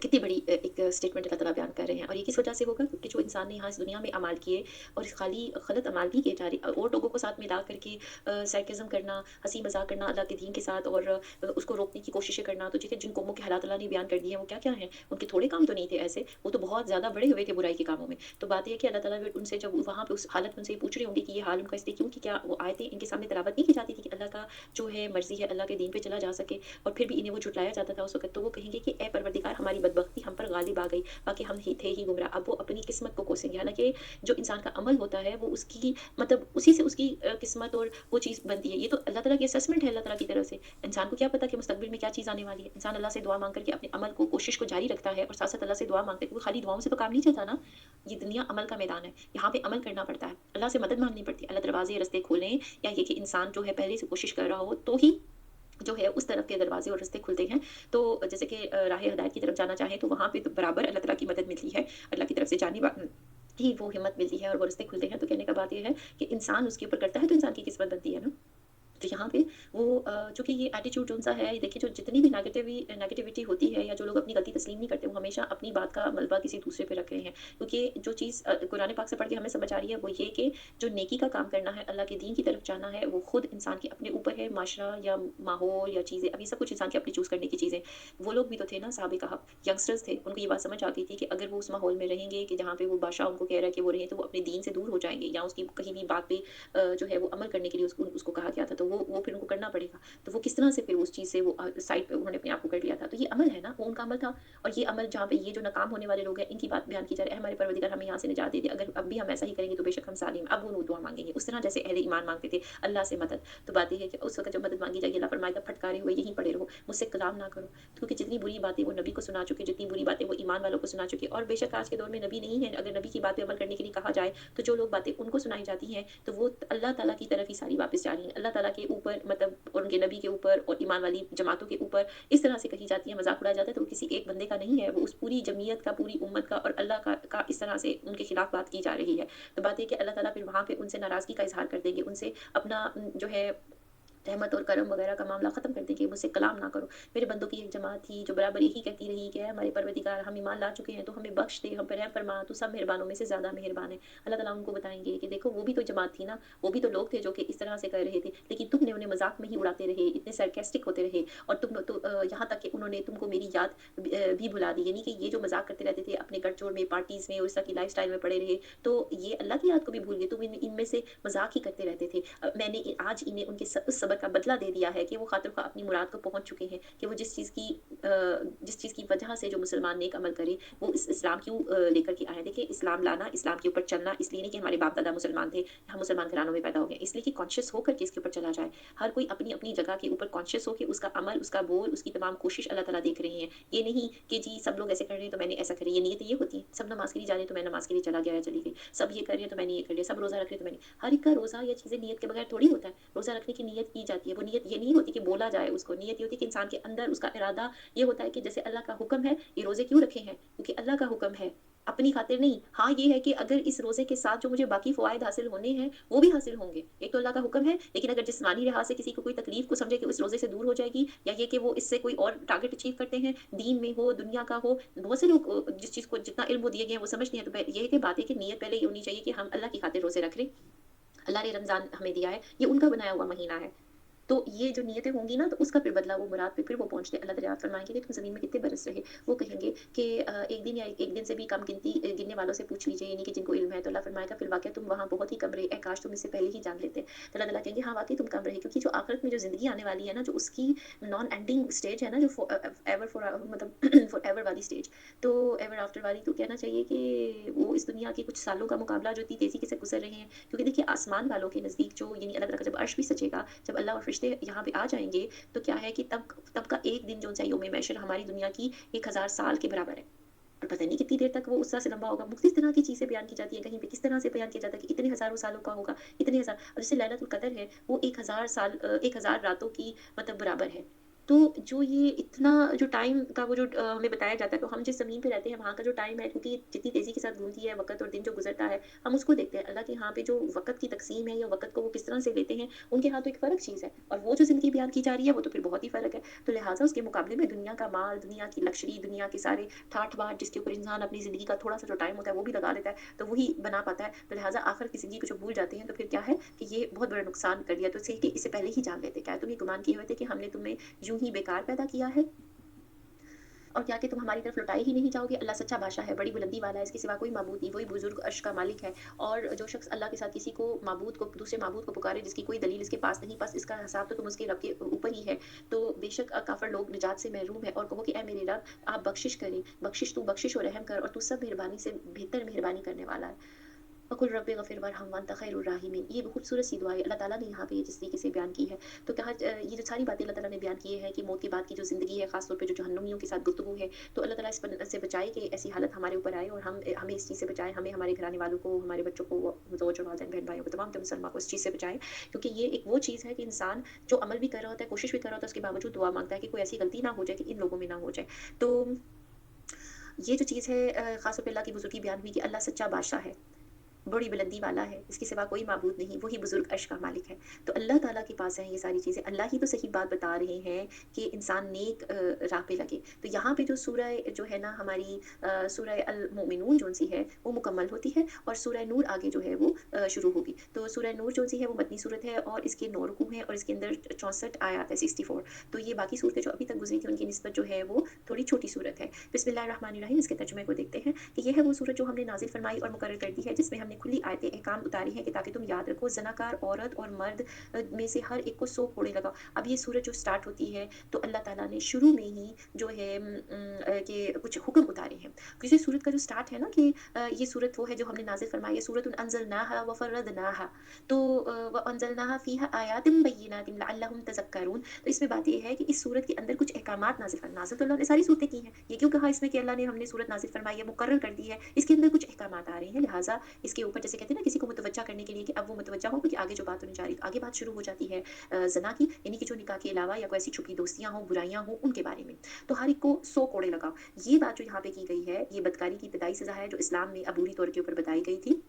कितनी बड़ी एक स्टेटमेंट अल्लाह ताला बयान कर रहे हैं और ये किस वजह से होगा, क्योंकि जो इंसान ने यहाँ इस दुनिया में अमाल किए और खाली गलत अमाल भी किए जा रहे और लोगों को साथ मिला करके सरकेज़म करना, हँसी मज़ाक करना अल्लाह के दीन के साथ और उसको रोकने की कोशिशें करना। तो जिन कौमों के हालात अल्लाह ने बयान कर दिए हैं, वो क्या-क्या हैं? उनके थोड़े काम तो नहीं थे ऐसे, वो तो बहुत ज़्यादा बढ़े हुए थे बुराई के कामों में। तो बात ये है कि अल्लाह ताला फिर उनसे जब वहाँ पे उस हालत में उनसे ये पूछ रहे होंगे कि ये हाल उनका इसलिए क्यों, कि क्या वो आयतें इनके सामने तिलावत नहीं की जाती थी कि अल्लाह का जो है मर्ज़ी है, अल्लाह के दीन पे चला जा सके और फिर भी इन्हें वो झुठलाया जाता था उस वक़्त। तो वो कहेंगे कि ए परवरदिगार, हमारी बदबख्ती हम पर गालिब आ गई, बाकी हम ही थे ही गुमराह। अब वो अपनी किस्मत को कोसेंगे। हालाँकि जो इंसान का अमल होता है वो उसकी मतलब उसी से उसकी किस्मत और वो चीज़ बनती है। ये तो अल्लाह ताला की असेसमेंट है अल्लाह ताला की तरफ से। इंसान को क्या पता कि मुस्तकबिल में क्या चीज़ आने वाली है। इंसान अल्लाह से दुआ माँग कर के अपने अमल को, कोशिश को जारी रखता है और साथ-साथ अल्लाह से दुआ माँगता है, क्योंकि खाली दुआओं से तो काम नहीं चलता ना। ये दुनिया अमल का मैदान है। यहाँ पे अमल करना पड़ता है। अल्लाह से मदद माँगनी पड़ती है। अल्लाह दरवाज़े, रास्ते खोलें, या ये कि इंसान जो है पहले से कोशिश कर रहा हो तो ही जो है उस तरफ के दरवाज़े और रास्ते खुलते हैं। तो जैसे कि राह हिदायत की तरफ जाना चाहें तो वहाँ पे तो बराबर अल्लाह ताला की मदद मिलती है। अल्लाह की तरफ से ही वो हिम्मत मिलती है और वो रास्ते खुलते हैं। तो कहने का बात ये है कि इंसान उसके ऊपर करता है तो इंसान की किस्मत बनती है ना। तो यहाँ पे वो चूँकि ये एटीट्यूड जो-सा है, ये देखिए जो जितनी भी नेगेटिविटी होती है या जो लोग अपनी गलती तस्लीम नहीं करते, वो हमेशा अपनी बात का मलबा किसी दूसरे पे रख रहे हैं। क्योंकि जो चीज़ कुरान पाक से पढ़ के हमें समझ आ रही है, वो ये कि जो नेकी का काम करना है, अल्लाह के दीन की तरफ जाना है, वो खुद इंसान के अपने ऊपर है। माशरा या माहौल या चीज़ें, अब ये सब कुछ इंसान की अपनी चूज़ करने की चीज़ें। वो लोग भी तो थे ना, साहब कहफ, यंगस्टर्स थे, उनको ये बात समझ आ गई थी कि अगर वो उस माहौल में रहेंगे कि जहाँ पे वो बादशाह उनको कह रहा है कि वो रहें, तो वो अपने दीन से दूर हो जाएँगे या उसकी कहीं भी बात पे जो है वो अमल करने के लिए उसको कहा गया था, तो वो फिर उनको करना पड़ेगा। तो वो किस तरह से फिर उस चीज़ से वो साइड पे उन्होंने अपने आप को कर लिया था। तो ये अमल है ना, वो उनका अमल था और ये अमल जहाँ पे ये जो नाकाम होने वाले लोग हैं, इनकी बात बयान की जा रही है, "ऐ हमारे परवरदिगार, हमें यहाँ से निजात दे दे। अगर अब भी हम ऐसा ही करेंगे तो बेशक हम सालिम।" अब वो दुआ माँगेंगे। उस तरह जैसे अहले ईमान माँगते थे अल्लाह से मदद। तो बात ये है कि उस वक़्त जब मदद माँगी जाएगी, अल्लाह फरमाएगा फटकारे हुए यहीं पड़े रहो, मुझसे कलाम ना करो। क्योंकि जितनी बुरी बातें वो नबी को सुना चुके, जितनी बुरी बातें वो ईमान वालों को सुना चुके, और बेशक आज के दौर में नबी नहीं है, अगर नबी की बात पे अमल करने के लिए कहा जाए, तो जो लोग बातें उनको सुनाई जाती हैं, तो वो अल्लाह ताला की तरफ ही सारी वापस जा रही हैं। अल्लाह ताला के ऊपर, मतलब उनके नबी के ऊपर और ईमान वाली जमातों के ऊपर इस तरह से कही जाती है, मज़ाक उड़ाया जाता है, तो वो किसी एक बंदे का नहीं है, वो उस पूरी जमीयत का, पूरी उम्मत का और अल्लाह का इस तरह से उनके खिलाफ बात की जा रही है। तो बात ये है कि अल्लाह ताला फिर वहाँ पे उनसे नाराज़गी का इज़हार कर देंगे, उनसे अपना जो है रहमत और करम वगैरह का मामला ख़त्म कर दें कि मुझसे कलाम ना करो। मेरे बंदों की एक जमात थी जो बराबर यही कहती रही कि ऐ हमारे परवरदिगार, हम ईमान ला चुके हैं तो हमें बख्श दे, हम पे रहम फरमा, तू सब मेहरबानों में से ज़्यादा मेहरबान है। अल्लाह ताला उनको बताएँगे कि देखो वो भी तो जमात थी ना, वो भी तो लोग थे जो कि इस तरह से कर रहे थे, लेकिन तुमने उन्हें मज़ाक में ही उड़ाते रहे, इतने सार्कास्टिक होते रहे और तुम तो यहाँ तक कि उन्होंने तुमको मेरी याद भी भुला दी। यानी कि ये जो मज़ाक करते रहते थे अपने गठजोड़ में, पार्टीज़ में और इस तरह की लाइफ़स्टाइल में पड़े रहे, तो ये अल्लाह की याद को भी भूल गए। तुम इनमें से मज़ाक ही करते रहते थे। मैंने आज इन्हें उनके उस सब्र का बदला दे दिया है कि वो खातिर ख़्वाह अपनी मुराद को पहुँच चुके हैं कि वो जिस चीज़ की वजह से जो मुसलमान नेक अमल करे, वो इस इस्लाम क्यों लेकर के आए हैं। देखिए इस्लाम लाना, इस्लाम के ऊपर चलना इसलिए नहीं कि हमारे बाप-दादा मुसलमान थे, हम मुसलमान घरानों में पैदा हो गए। इसलिए कि कॉन्शियस होकर के इसके ऊपर चला जाए। हर कोई अपनी-अपनी जगह के ऊपर कॉन्शियस हो के उसका अमल, उसका बोल, उसकी तमाम कोशिश अल्लाह ताला देख रहे हैं। ये नहीं कि जी सब लोग ऐसे कर रहे हैं तो मैंने ऐसा करी, ये नीयत ये होती है। सब नमाज़ के लिए जा रहे हैं तो मैं नमाज़ के लिए चला गया या चली गई। सब ये कर रहे हैं तो मैंने ये कर लिया, सब रोज़ा रख रहे हैं तो मैंने हर एक का रोज़ा या चीज़ें नीयत के बगैर थोड़ी होता है। रोज़ा रखने की नीयत की जाती है। वो नीयत ये नहीं होती कि बोला जाए उसको, नीयत ये होती है कि इंसान के अंदर उसका इरादा ये होता है कि जैसे अल्लाह का हुक्म है, ये रोज़े क्यों रखे हैं? क्योंकि अल्लाह का हुक्म है, अपनी खातिर नहीं। हाँ, ये है कि अगर इस रोज़े के साथ जो मुझे बाकी फ़वाइद हासिल होने हैं, वो भी हासिल होंगे। एक तो अल्लाह का हुक्म है, लेकिन अगर जिस्मानी लिहाज़ से किसी को कोई तकलीफ़ को समझे कि उस रोज़े से दूर हो जाएगी या ये कि वो इससे कोई और टारगेट अचीव करते हैं, दीन में हो, दुनिया का हो, बहुत से लोग जिस चीज़ को जितना इल्म वो दिए गए हैं, वो समझते हैं। तो ये है कि बात है कि नीयत पहले ये होनी चाहिए कि हम अल्लाह की खातिर रोज़े रख रहे हैं। अल्लाह ने रमज़ान हमें दिया है, ये उनका बनाया हुआ महीना है। तो ये जो नियतें होंगी ना, तो उसका फिर बदला वो मुराद पे फिर वो पहुँचते हैं। अल्लाह ताला फरमाएँगे कि तुम ज़मीन में कितने बरस रहे? वो कहेंगे कि 1 दिन या 1 दिन से भी कम गिनने वालों से पूछ लीजिए, यानी कि जिनको इल्म है। तो अल्लाह फरमाएगा फिर वाक़ई तुम वहाँ बहुत ही कम रहे, काश तुम इससे पहले ही जान लेते। तो अल्लाह ताला कहेंगे हाँ, वाक़ई तुम कम रहे क्योंकि जो आखिरत में जो ज़िंदगी आने वाली है ना, जो उसकी नॉन एंडिंग स्टेज है ना, जो एवर फॉर मतलब फॉर एवर वाली स्टेज, तो एवर आफ्टर वाली तो कहना चाहिए कि वो इस दुनिया के कुछ सालों का मुकाबला जो इतनी तेज़ी के से गुज़र रहे हैं। क्योंकि देखिए आसमान वालों के नज़दीक जो यानी अल्लाह ताला का जब अर्श भी सजेगा, जब अल्लाह और फ़रिश्ते यहाँ पे आ जाएँगे, तो क्या है कि तब तब का एक दिन जो है यौम महशर हमारी दुनिया की 1000 साल के बराबर है। और पता नहीं कितनी देर तक वो उस तरह से लंबा होगा। मुख्तलिफ तरह की चीज़ें बयान की जाती हैं, कहीं पे किस तरह से बयान किया जाता है कि इतने हज़ारों सालों का होगा, इतने हज़ार अब जैसे लैलतुल क़द्र है, वो 1000 1000 रातों की मतलब बराबर है। तो जो ये इतना जो टाइम का वो जो हमें बताया जाता है, तो हम जिस ज़मीन पे रहते हैं, वहाँ का जो टाइम है क्योंकि जितनी तेज़ी के साथ घूमती है वक़्त और दिन जो गुज़रता है, हम उसको देखते हैं। अल्लाह के यहाँ पे जो वक़्त की तक़सीम है या वक़्त को वो किस तरह से लेते हैं, उनके यहाँ तो एक फ़र्क चीज़ है और वो जो ज़िंदगी बयान की जा रही है, वो तो फिर बहुत ही फ़र्क है। तो लिहाज़ा उसके मुकाबले में दुनिया का माल, दुनिया की लग्ज़री, दुनिया के सारे ठाठ-बाट जिसके ऊपर इंसान अपनी ज़िंदगी का थोड़ा-सा जो टाइम होता है, वो भी लगा देता है, तो वही बना पाता है। तो लिहाज़ा आखिर की ज़िंदगी को जब भूल जाते हैं, तो फिर क्या है कि ये बहुत बड़ा नुकसान कर दिया। तो इससे कि इससे पहले ही जान लेते। क्या तुम ये गुमान किए हुए थे कि हमने तुम्हें यूँ ही बेकार पैदा किया है? और क्या कि तुम हमारी तरफ लौटाए ही नहीं जाओगे? अल्लाह सच्चा बादशाह है, बड़ी बुलंदी वाला है, इसके सिवा कोई माबूद नहीं, वही बुज़ुर्ग अर्श का मालिक है। और जो शख़्स अल्लाह के साथ किसी को माबूद को दूसरे माबूद को पुकारे जिसकी कोई दलील इसके पास नहीं, बस इसका हिसाब तो तुम उसके रब के ऊपर ही है। तो बेशक काफ़िर लोग निजात से महरूम है और कहो कि ऐ मेरे रब आप बख्शिश करें, बख्शिश तू बख्शिश और रहम कर और तू सब मेहरबानी से बेहतर मेहरबानी करने वाला है। वकुल रब्बि गफ़िर वरहम वअन्त खैरुर राहिमीन। ये खूबसूरत सी दुआ है अल्लाह ताला ने यहाँ पे जिस तरीके से बयान की है। तो कहा ये जो सारी बातें अल्लाह ताला ने बयान की है कि मौत के बाद की जो ज़िंदगी है, ख़ास तौर पे जो जहन्नुमियों के साथ गुफ्तगू है, तो अल्लाह ताला इस पर से बचाए कि ऐसी हालत हमारे ऊपर आए और हमें इस चीज़ से बचाए, हमें, हमारे घराने वालों को, हमारे बच्चों को, ज़ौज और वालिदैन, बहन-भाइयों को, तमाम के मुसलमान को इस चीज़ से बचाएँ। क्योंकि ये एक वो चीज़ है कि इंसान जो अमल भी कर रहा होता है, कोशिश भी कर रहा होता है, उसके बावजूद दुआ माँगता है कि कोई ऐसी गलती ना हो जाए कि इन लोगों में ना हो जाए। तो ये जो चीज़ है ख़ास तौर पे अल्लाह की बुज़ुर्गी बयान हुई कि अल्लाह सच्चा बादशाह है। बड़ी बुलंदी वाला है, इसके सिवा कोई माबूद नहीं, वही बुज़ुर्ग अर्श का मालिक है। तो अल्लाह ताला के पास हैं ये सारी चीज़ें, अल्लाह ही तो सही बात बता रहे हैं कि इंसान नेक राह पे लगे। तो यहाँ पे जो सूरह जो है ना हमारी सूरह अल मोमिनून जौन-सी है, वो मुकम्मल होती है और सूरह नूर आगे जो है वो शुरू होगी। तो सूरह नूर जौन-सी है वो मदनी सूरत है और इसके 9 रुकू हैं और इसके अंदर 64 आयत है, 64। तो ये बाकी सूरतें जो अभी तक गुज़री थी उनकी निस्बत जो है वो थोड़ी छोटी सूरत है। बिस्मिल्लाहिर्रहमानिर्रहीम इसके तर्जुमे को देखते हैं कि ये है वो सूरत जो हमने नाज़िल फ़रमाई और मुकर्रर कर दी है, जिसमें हमने खुली आयतें अहकाम उतारी हैं कि ताकि तुम याद रखो ज़नाकार औरत और मर्द में से हर एक को 100 कोड़े लगाओ। अब ये सूरत जो स्टार्ट होती है तो अल्लाह ताला ने शुरू में ही जो है कि कुछ हुक्म उतारे हैं। किसी सूरत का जो स्टार्ट है ना कि ये सूरत वो है जो हमने नाज़िल फ़रमाई है, सूरतुन अंज़लनाहा व फ़र्रदनाहा। तो व अंज़लनाहा फ़ीहा आयातिन बय्यिनातिन लअल्लहुम तज़क्करून। तो इसमें बात ये है कि इस सूरत के अंदर कुछ अहकामात नाज़िल तो अल्लाह ने सारी सूरतें की हैं। ये क्यों कहा इसमें कि अल्लाह ने हमने सूरत नाज़िल फ़रमाई है, मुकर्रर कर दी है, इसके अंदर कुछ अहकामात आ रहे हैं। लिहाज़ा इसके ऊपर जैसे कहते हैं ना किसी को मुतवज्जा करने के लिए कि अब वो मुतवज्जा हो क्योंकि आगे जो बात होने जा रही है, आगे बात शुरू हो जाती है ज़ना की, यानी कि जो निकाह के अलावा या कोई ऐसी छुपी दोस्तियाँ हों, बुराइयाँ हों, उनके बारे में। तो हर एक को 100 कोड़े लगाओ। ये बात जो यहाँ पे की गई है, ये बदकारी की इब्तिदाई सज़ा है जो इस्लाम में अबूरी तौर के ऊपर बताई गई थी।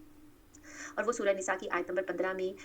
और वो सूरह निसा की आयत नंबर 15 में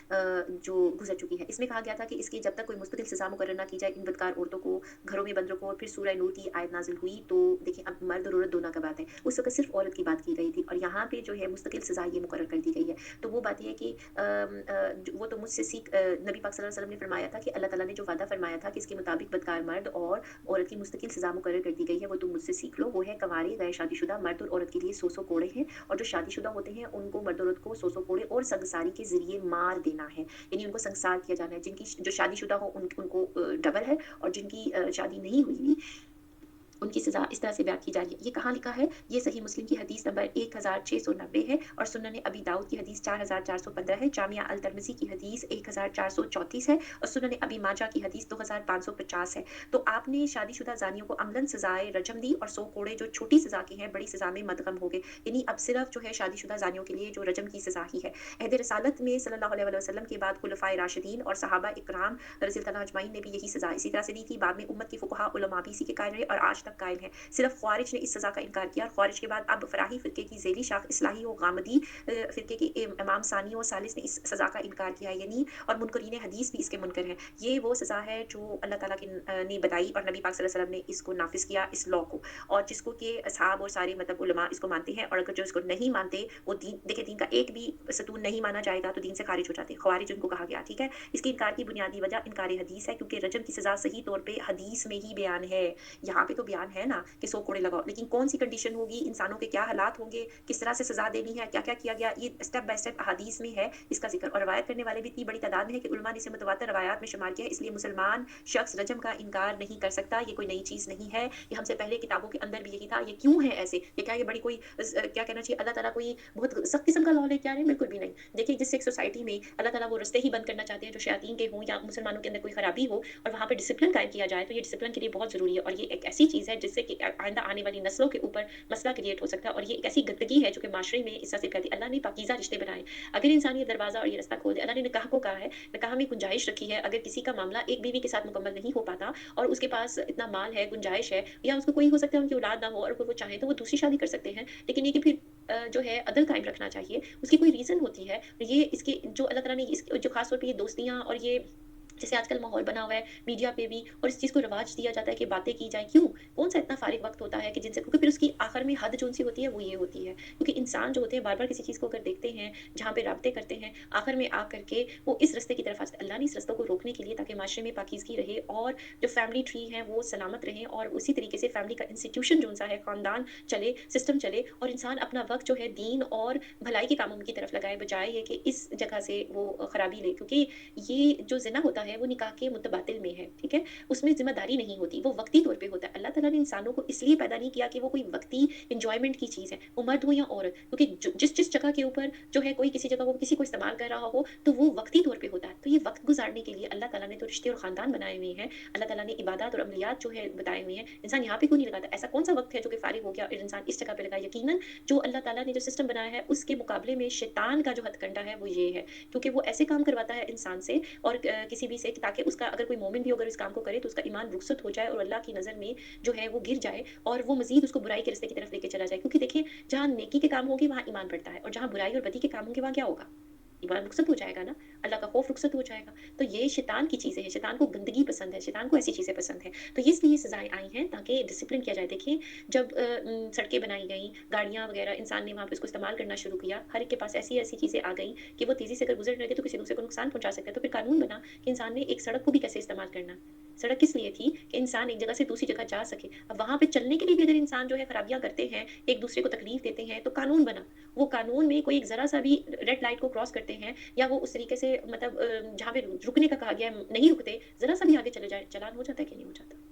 जो गुजर चुकी है। इसमें कहा गया था कि इसकी जब तक कोई मुस्तकिल सज़ा मुकर्रर ना की जाए इन बदकार औरतों को, घरों में बंद रखो। और फिर सूरह नूर की आयत नाज़िल हुई, तो देखिए अब मर्द और औरत दोनों का बात है। उस वक़्त सिर्फ़ औरत की बात की गई थी और यहाँ पे जो है मुस्तकिल सज़ा ये मुकर्रर कर दी गई है। तो वो बात ये है कि वो तो मुझसे सीख नबी पाक सल्लल्लाहु अलैहि वसल्लम ने फरमाया था कि अल्लाह ताला ने जो वादा फरमाया था कि इसके मुताबिक बदकार मर्द और औरत की मुस्तकिल सज़ा मुकर्रर कर दी गई है, वो तुम मुझसे सीख लो। वो है कंवारे, गैर शादीशुदा मर्द और औरत के लिए 100 कोड़े हैं, और जो शादीशुदा होते हैं उनको मर्द औरत को 100 कोड़े और संगसारी के ज़रिए मार देना है, यानी उनको संगसार किया जाना है। जिनकी जो शादीशुदा हो उनको डबल है, और जिनकी शादी नहीं हुई उनकी सज़ा इस तरह से बयान की जा रही है। ये कहाँ लिखा है? ये सही मुस्लिम की हदीस नंबर 1690 है, और सुनन अबी दाऊद की हदीस 4415 है, जामिया अल तिर्मिज़ी की हदीस 1434 है, और सुनन अबी माजा की हदीस 2550 है। तो आपने शादीशुदा ज़ानियों को अमलन सज़ाए रजम दी, और 100 कोड़े जो छोटी सज़ा के हैं बड़ी सज़ा में मदगम हो गए। यानी अब सिर्फ जो है शादीशुदा ज़ानियों के लिए जो रजम की सज़ा ही है। अहद रसालत में सल्लल्लाहु अलैहि वसल्लम के बाद खुलफाए राशिदीन और सहाबा इकराम रज़ी अल्लाह अजमईन ने भी यही सज़ा इसी तरह से दी थी। बाद में उम्मत के फुक़हा उलमा भी इसी के कायल रहे और आज तक कायल हैं। सिर्फ ख्वारिज ने इस सज़ा का इनकार किया, और ख्वारिज के बाद अब फराही फ़िरके की ज़ेली शाख इस्लाही व गामदी फ़िरके के इमाम सानी और सालिस ने इस सज़ा का इनकार किया, यानी और मुनकरीन हदीस भी इसके मुनकर हैं। ये वो सज़ा है जो अल्लाह ताला ने बताई, और नबी पाक सल्लल्लाहु अलैहि वसल्लम ने इसको नाफिज़ किया इस लॉ को, और जिसको कि असहाब और सारे मतलब उलमा इसको मानते हैं। और अगर जो इसको नहीं मानते वो देखिए दीन का एक भी सतून नहीं माना जाएगा तो दीन से खारिज हो जाते हैं, ख्वारिज उनको कहा गया। ठीक है, इसके इनकार की बुनियादी वजह इनकार हदीस है, क्योंकि रजम की सज़ा सही तौर पर हदीस में ही बयान है। यहाँ पे तो बयान है ना कि 100 कोड़े लगाओ, लेकिन कौन सी कंडीशन होगी, इंसानों के क्या हालात होंगे, किस तरह से सज़ा देनी है, क्या-क्या किया गया, ये स्टेप बाय स्टेप अहादीस में है इसका ज़िक्र। और रवायत करने वाले भी इतनी बड़ी तादाद में है कि उलमा ने इसे मुतवातिर रवायात में शुमार किया है। इसलिए मुसलमान शख्स रजम का इनकार नहीं कर सकता, ये कोई नई चीज़ नहीं है, ये हमसे पहले किताबों के अंदर भी यही था। ये क्यों है ऐसे, ये क्या ये बड़ी कोई क्या कहना चाहिए, अल्लाह ताला कोई बहुत सख्त किस्म का लॉ लेके आ रहे हैं? बिल्कुल भी नहीं। देखिए जिससे एक सोसाइटी में अल्लाह ताला वो रास्ते ही बंद करना चाहते हैं जो शयातीन के हों या मुसलमानों के अंदर कोई खराबी हो, और वहाँ पे डिसिप्लिन कायम किया जाए, तो ये डिसिप्लिन के लिए बहुत ज़रूरी है। और ये एक ऐसी चीज़ है जिससे कि आइंदा आने वाली नस्लों के ऊपर मसला क्रिएट हो सकता है, और ये एक ऐसी गंदगी है जो कि माशरे में इस तरह से फैलती है। अल्लाह ने पाकीज़ा रिश्ते बनाए, अगर इंसान ये दरवाज़ा और ये रास्ता खोल दे। अल्लाह ने निकाह को कहा है, निकाह में गुंजाइश रखी है, अगर किसी का मामला एक बीवी के साथ मुकम्मल नहीं हो पाता और उसके पास इतना माल है, गुंजाइश है, या उसको कोई हो सकता है उनकी औलाद ना हो और अगर वो चाहें तो वो दूसरी शादी कर सकते हैं। लेकिन ये कि फिर जो है अदल कायम रखना चाहिए, उसकी कोई रीज़न होती है। ये इसके जो अल्लाह ताला ने जो ख़ास तौर पे ये दोस्तियाँ और ये जैसे आजकल माहौल बना हुआ है मीडिया पे भी, और इस चीज़ को रिवाज दिया जाता है कि बातें की जाएँ, क्यों? कौन-सा इतना फ़ारिग वक़्त होता है कि जिनसे, क्योंकि फिर उसकी आखिर में हद जो-सी होती है वो ये होती है। क्योंकि इंसान जो होते हैं बार-बार किसी चीज़ को अगर देखते हैं, जहाँ पे राब्ते करते हैं, आखिर में आकर के वो इस रास्ते की तरफ आ जाते हैं। अल्लाह ने इस रास्तों को रोकने के लिए ताकि माशरे में पाकीज़गी रहे और जो फैमिली ट्री है वो सलामत रहें, और उसी तरीके से फैमिली का इंस्टीट्यूशन जो-सा है, ख़ानदान चले, सिस्टम चले, और इंसान अपना वक़्त जो है दीन और भलाई के कामों की तरफ लगाए, बजाए ये कि इस जगह से वो खराबी ले। क्योंकि ये जो ज़िना होता है वो निकाह के मुतबातिल में है, ठीक है? उसमें ज़िम्मेदारी नहीं होती, वो वक़्ती तौर पे होता है। अल्लाह ताला ने इंसानों को इसलिए पैदा नहीं किया कि वो कोई वक़्ती एन्जॉयमेंट की चीज़ है, वो मर्द हो या औरत। क्योंकि जिस जगह के ऊपर जो है कोई किसी जगह को किसी को इस्तेमाल कर रहा हो, तो वो वक़्ती तौर पे होता है। तो ये वक़्त गुज़ारने के लिए अल्लाह ताला ने तो रिश्ते और ख़ानदान बनाए हुए हैं, अल्लाह ताला ने इबादत और अमलियात जो है बताए हुए हैं। इंसान यहाँ पे क्यों नहीं लगाता? ऐसा कौन-सा वक़्त है जो कि फ़ारिग हो गया और इंसान इस जगह पे लगाए? यकीनन जो अल्लाह ताला ने जो सिस्टम बनाया है उसके मुकाबले में शैतान का जो हथकंडा है वो ये है, क्योंकि वो ऐसे काम करवाता है इंसान से और किसी भी से, ताकि उसका अगर कोई मोमिन भी अगर इस काम को करे तो उसका ईमान रुखसत हो जाए और अल्लाह की नज़र में जो है वो गिर जाए, और वो मज़ीद उसको बुराई के रास्ते की तरफ लेके चला जाए। क्योंकि देखिए जहाँ नेकी के काम होंगे वहाँ ईमान बढ़ता है, और जहाँ बुराई और बदी के काम होंगे वहाँ क्या होगा? ईमान रुखसत हो जाएगा ना, अल्लाह का खौफ रुखसत हो जाएगा। तो ये शैतान की चीज़ें हैं, शैतान को गंदगी पसंद है, शैतान को ऐसी चीज़ें पसंद हैं। तो ये इसलिए सज़ाएँ आई हैं ताकि डिसिप्लिन किया जाए। देखिए जब सड़कें बनाई गईं, गाड़ियाँ वगैरह इंसान ने वहाँ पे उसको इस्तेमाल करना शुरू किया, हर एक के पास ऐसी-ऐसी चीज़ें आ गईं कि वो तेज़ी से अगर गुज़र लगे तो किसी दूसरे को नुकसान पहुँचा सकता है। तो फिर कानून बना कि इंसान ने एक सड़क को भी कैसे इस्तेमाल करना। सड़क किस लिए थी? कि इंसान एक जगह से दूसरी जगह जा सके। अब वहाँ पे चलने के लिए भी अगर इंसान जो है खराबियाँ करते हैं, एक दूसरे को तकलीफ़ देते हैं, तो कानून बना। वो कानून में कोई एक ज़रा-सा भी रेड लाइट को क्रॉस करते हैं, या वो उस तरीके से मतलब जहाँ पे रुकने का कहा गया है नहीं रुकते, ज़रा-सा भी आगे चले जाएँ, चालान हो जाता है कि नहीं हो जाता?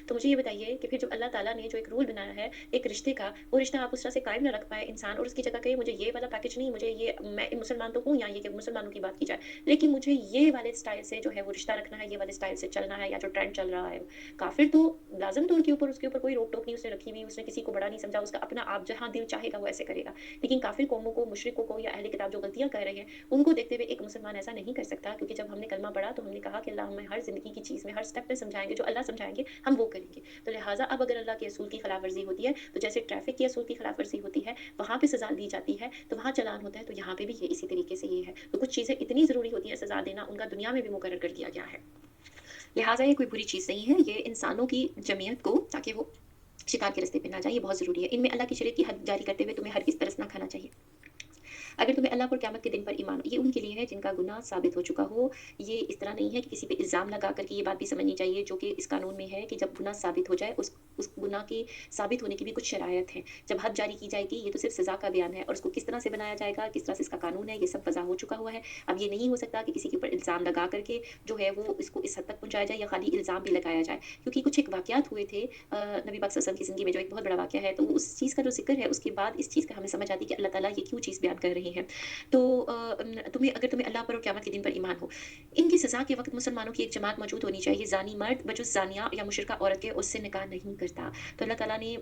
तो मुझे ये बताइए कि फिर जब अल्लाह ताला ने जो एक रूल बनाया है एक रिश्ते का, वो रिश्ता आप उस तरह से कायम ना रख पाए इंसान, और उसकी जगह कहे मुझे ये वाला पैकेज नहीं, मुझे ये, मैं मुसलमान तो हूँ, या ये कि मुसलमानों की बात की जाए, लेकिन मुझे ये वाले स्टाइल से जो है वो रिश्ता रखना है, ये वाले स्टाइल से चलना है, या जो ट्रेंड चल रहा है। काफ़िर तो लाज़िम तौर के ऊपर उसके ऊपर कोई रोक-टोक नहीं उसने रखी हुई, उसने किसी को बड़ा नहीं समझा, उसका अपना आप जहाँ दिल चाहेगा वो ऐसे करेगा। लेकिन काफ़िर कौमों को, मुशरिकों को या अहले किताब जो गलतियाँ कर रहे हैं, उनको देखते हुए एक मुसलमान ऐसा नहीं कर सकता, क्योंकि जब हमने कलमा पढ़ा तो हमने कहा कि अल्लाह हमें हर ज़िंदगी की चीज़ में, हर स्टेप में समझाएँगे, जो अल्लाह समझाएँगे, हम हम वो करेंगे। तो लिहाज़ा अब अगर अल्लाह के असूल की खिलाफ़-वर्ज़ी होती है, तो जैसे ट्रैफ़िक के असूल की खिलाफ़-वर्ज़ी होती है, वहाँ पे सज़ा दी जाती है, तो वहाँ चालान होता है, तो यहाँ पे भी ये इसी तरीके से ये है। तो कुछ चीज़ें इतनी ज़रूरी होती हैं सज़ा देना, उनका दुनिया में भी मुकर्रर कर दिया गया है। लिहाज़ा ये कोई बुरी चीज़ नहीं है, ये इंसानों की जमीयत को ताकि वो शिकार के रास्ते पे ना जाए, ये बहुत ज़रूरी है। इनमें अल्लाह की शरीयत की हद जारी करते हुए तुम्हें हरगिज़ तरस ना खाना चाहिए। अगर तुम्हें अल्लाह पर क़यामत के दिन पर ईमान हो, ये उनके लिए है जिनका गुनाह साबित हो चुका हो। ये इस तरह नहीं है कि किसी पे इल्ज़ाम लगा कर के ये बात भी समझनी चाहिए जो कि इस कानून में है कि जब गुनाह साबित हो जाए, उस गुनाह के साबित होने की भी कुछ शरायत हैं। जब हद जारी की जाएगी, ये तो सिर्फ़ सज़ा का बयान है और उसको किस तरह से बनाया जाएगा, किस तरह से इसका कानून है, ये सब वज़ा हो चुका हुआ है। अब ये नहीं हो सकता कि किसी के ऊपर इल्ज़ाम लगा कर के जो है वो इसको इस हद तक पहुँचाया जाए या खाली इल्ज़ाम भी लगाया जाए। क्योंकि कुछ एक वाक़यात हुए थे नबी पाक सल्लल्लाहु अलैहि वसल्लम की ज़िंदगी में जो एक बहुत बड़ा वाक़या है, तो उस चीज़ का जो ज़िक्र है, उसके बाद इस चीज़ का हमें समझ आती है कि अल्लाह ताला ये क्यों चीज़ बयान कर रहे हैं। तो तुम्हें अल्लाह पर और क़यामत के दिन पर ईमान हो, इनकी सज़ा के वक़्त मुसलमानों की एक जमात मौजूद होनी चाहिए, ज़ानी मर्द बजुज़ ज़ानिया या मुशरिका औरत के उससे निकाह नहीं करता। तो अल्लाह ताला ने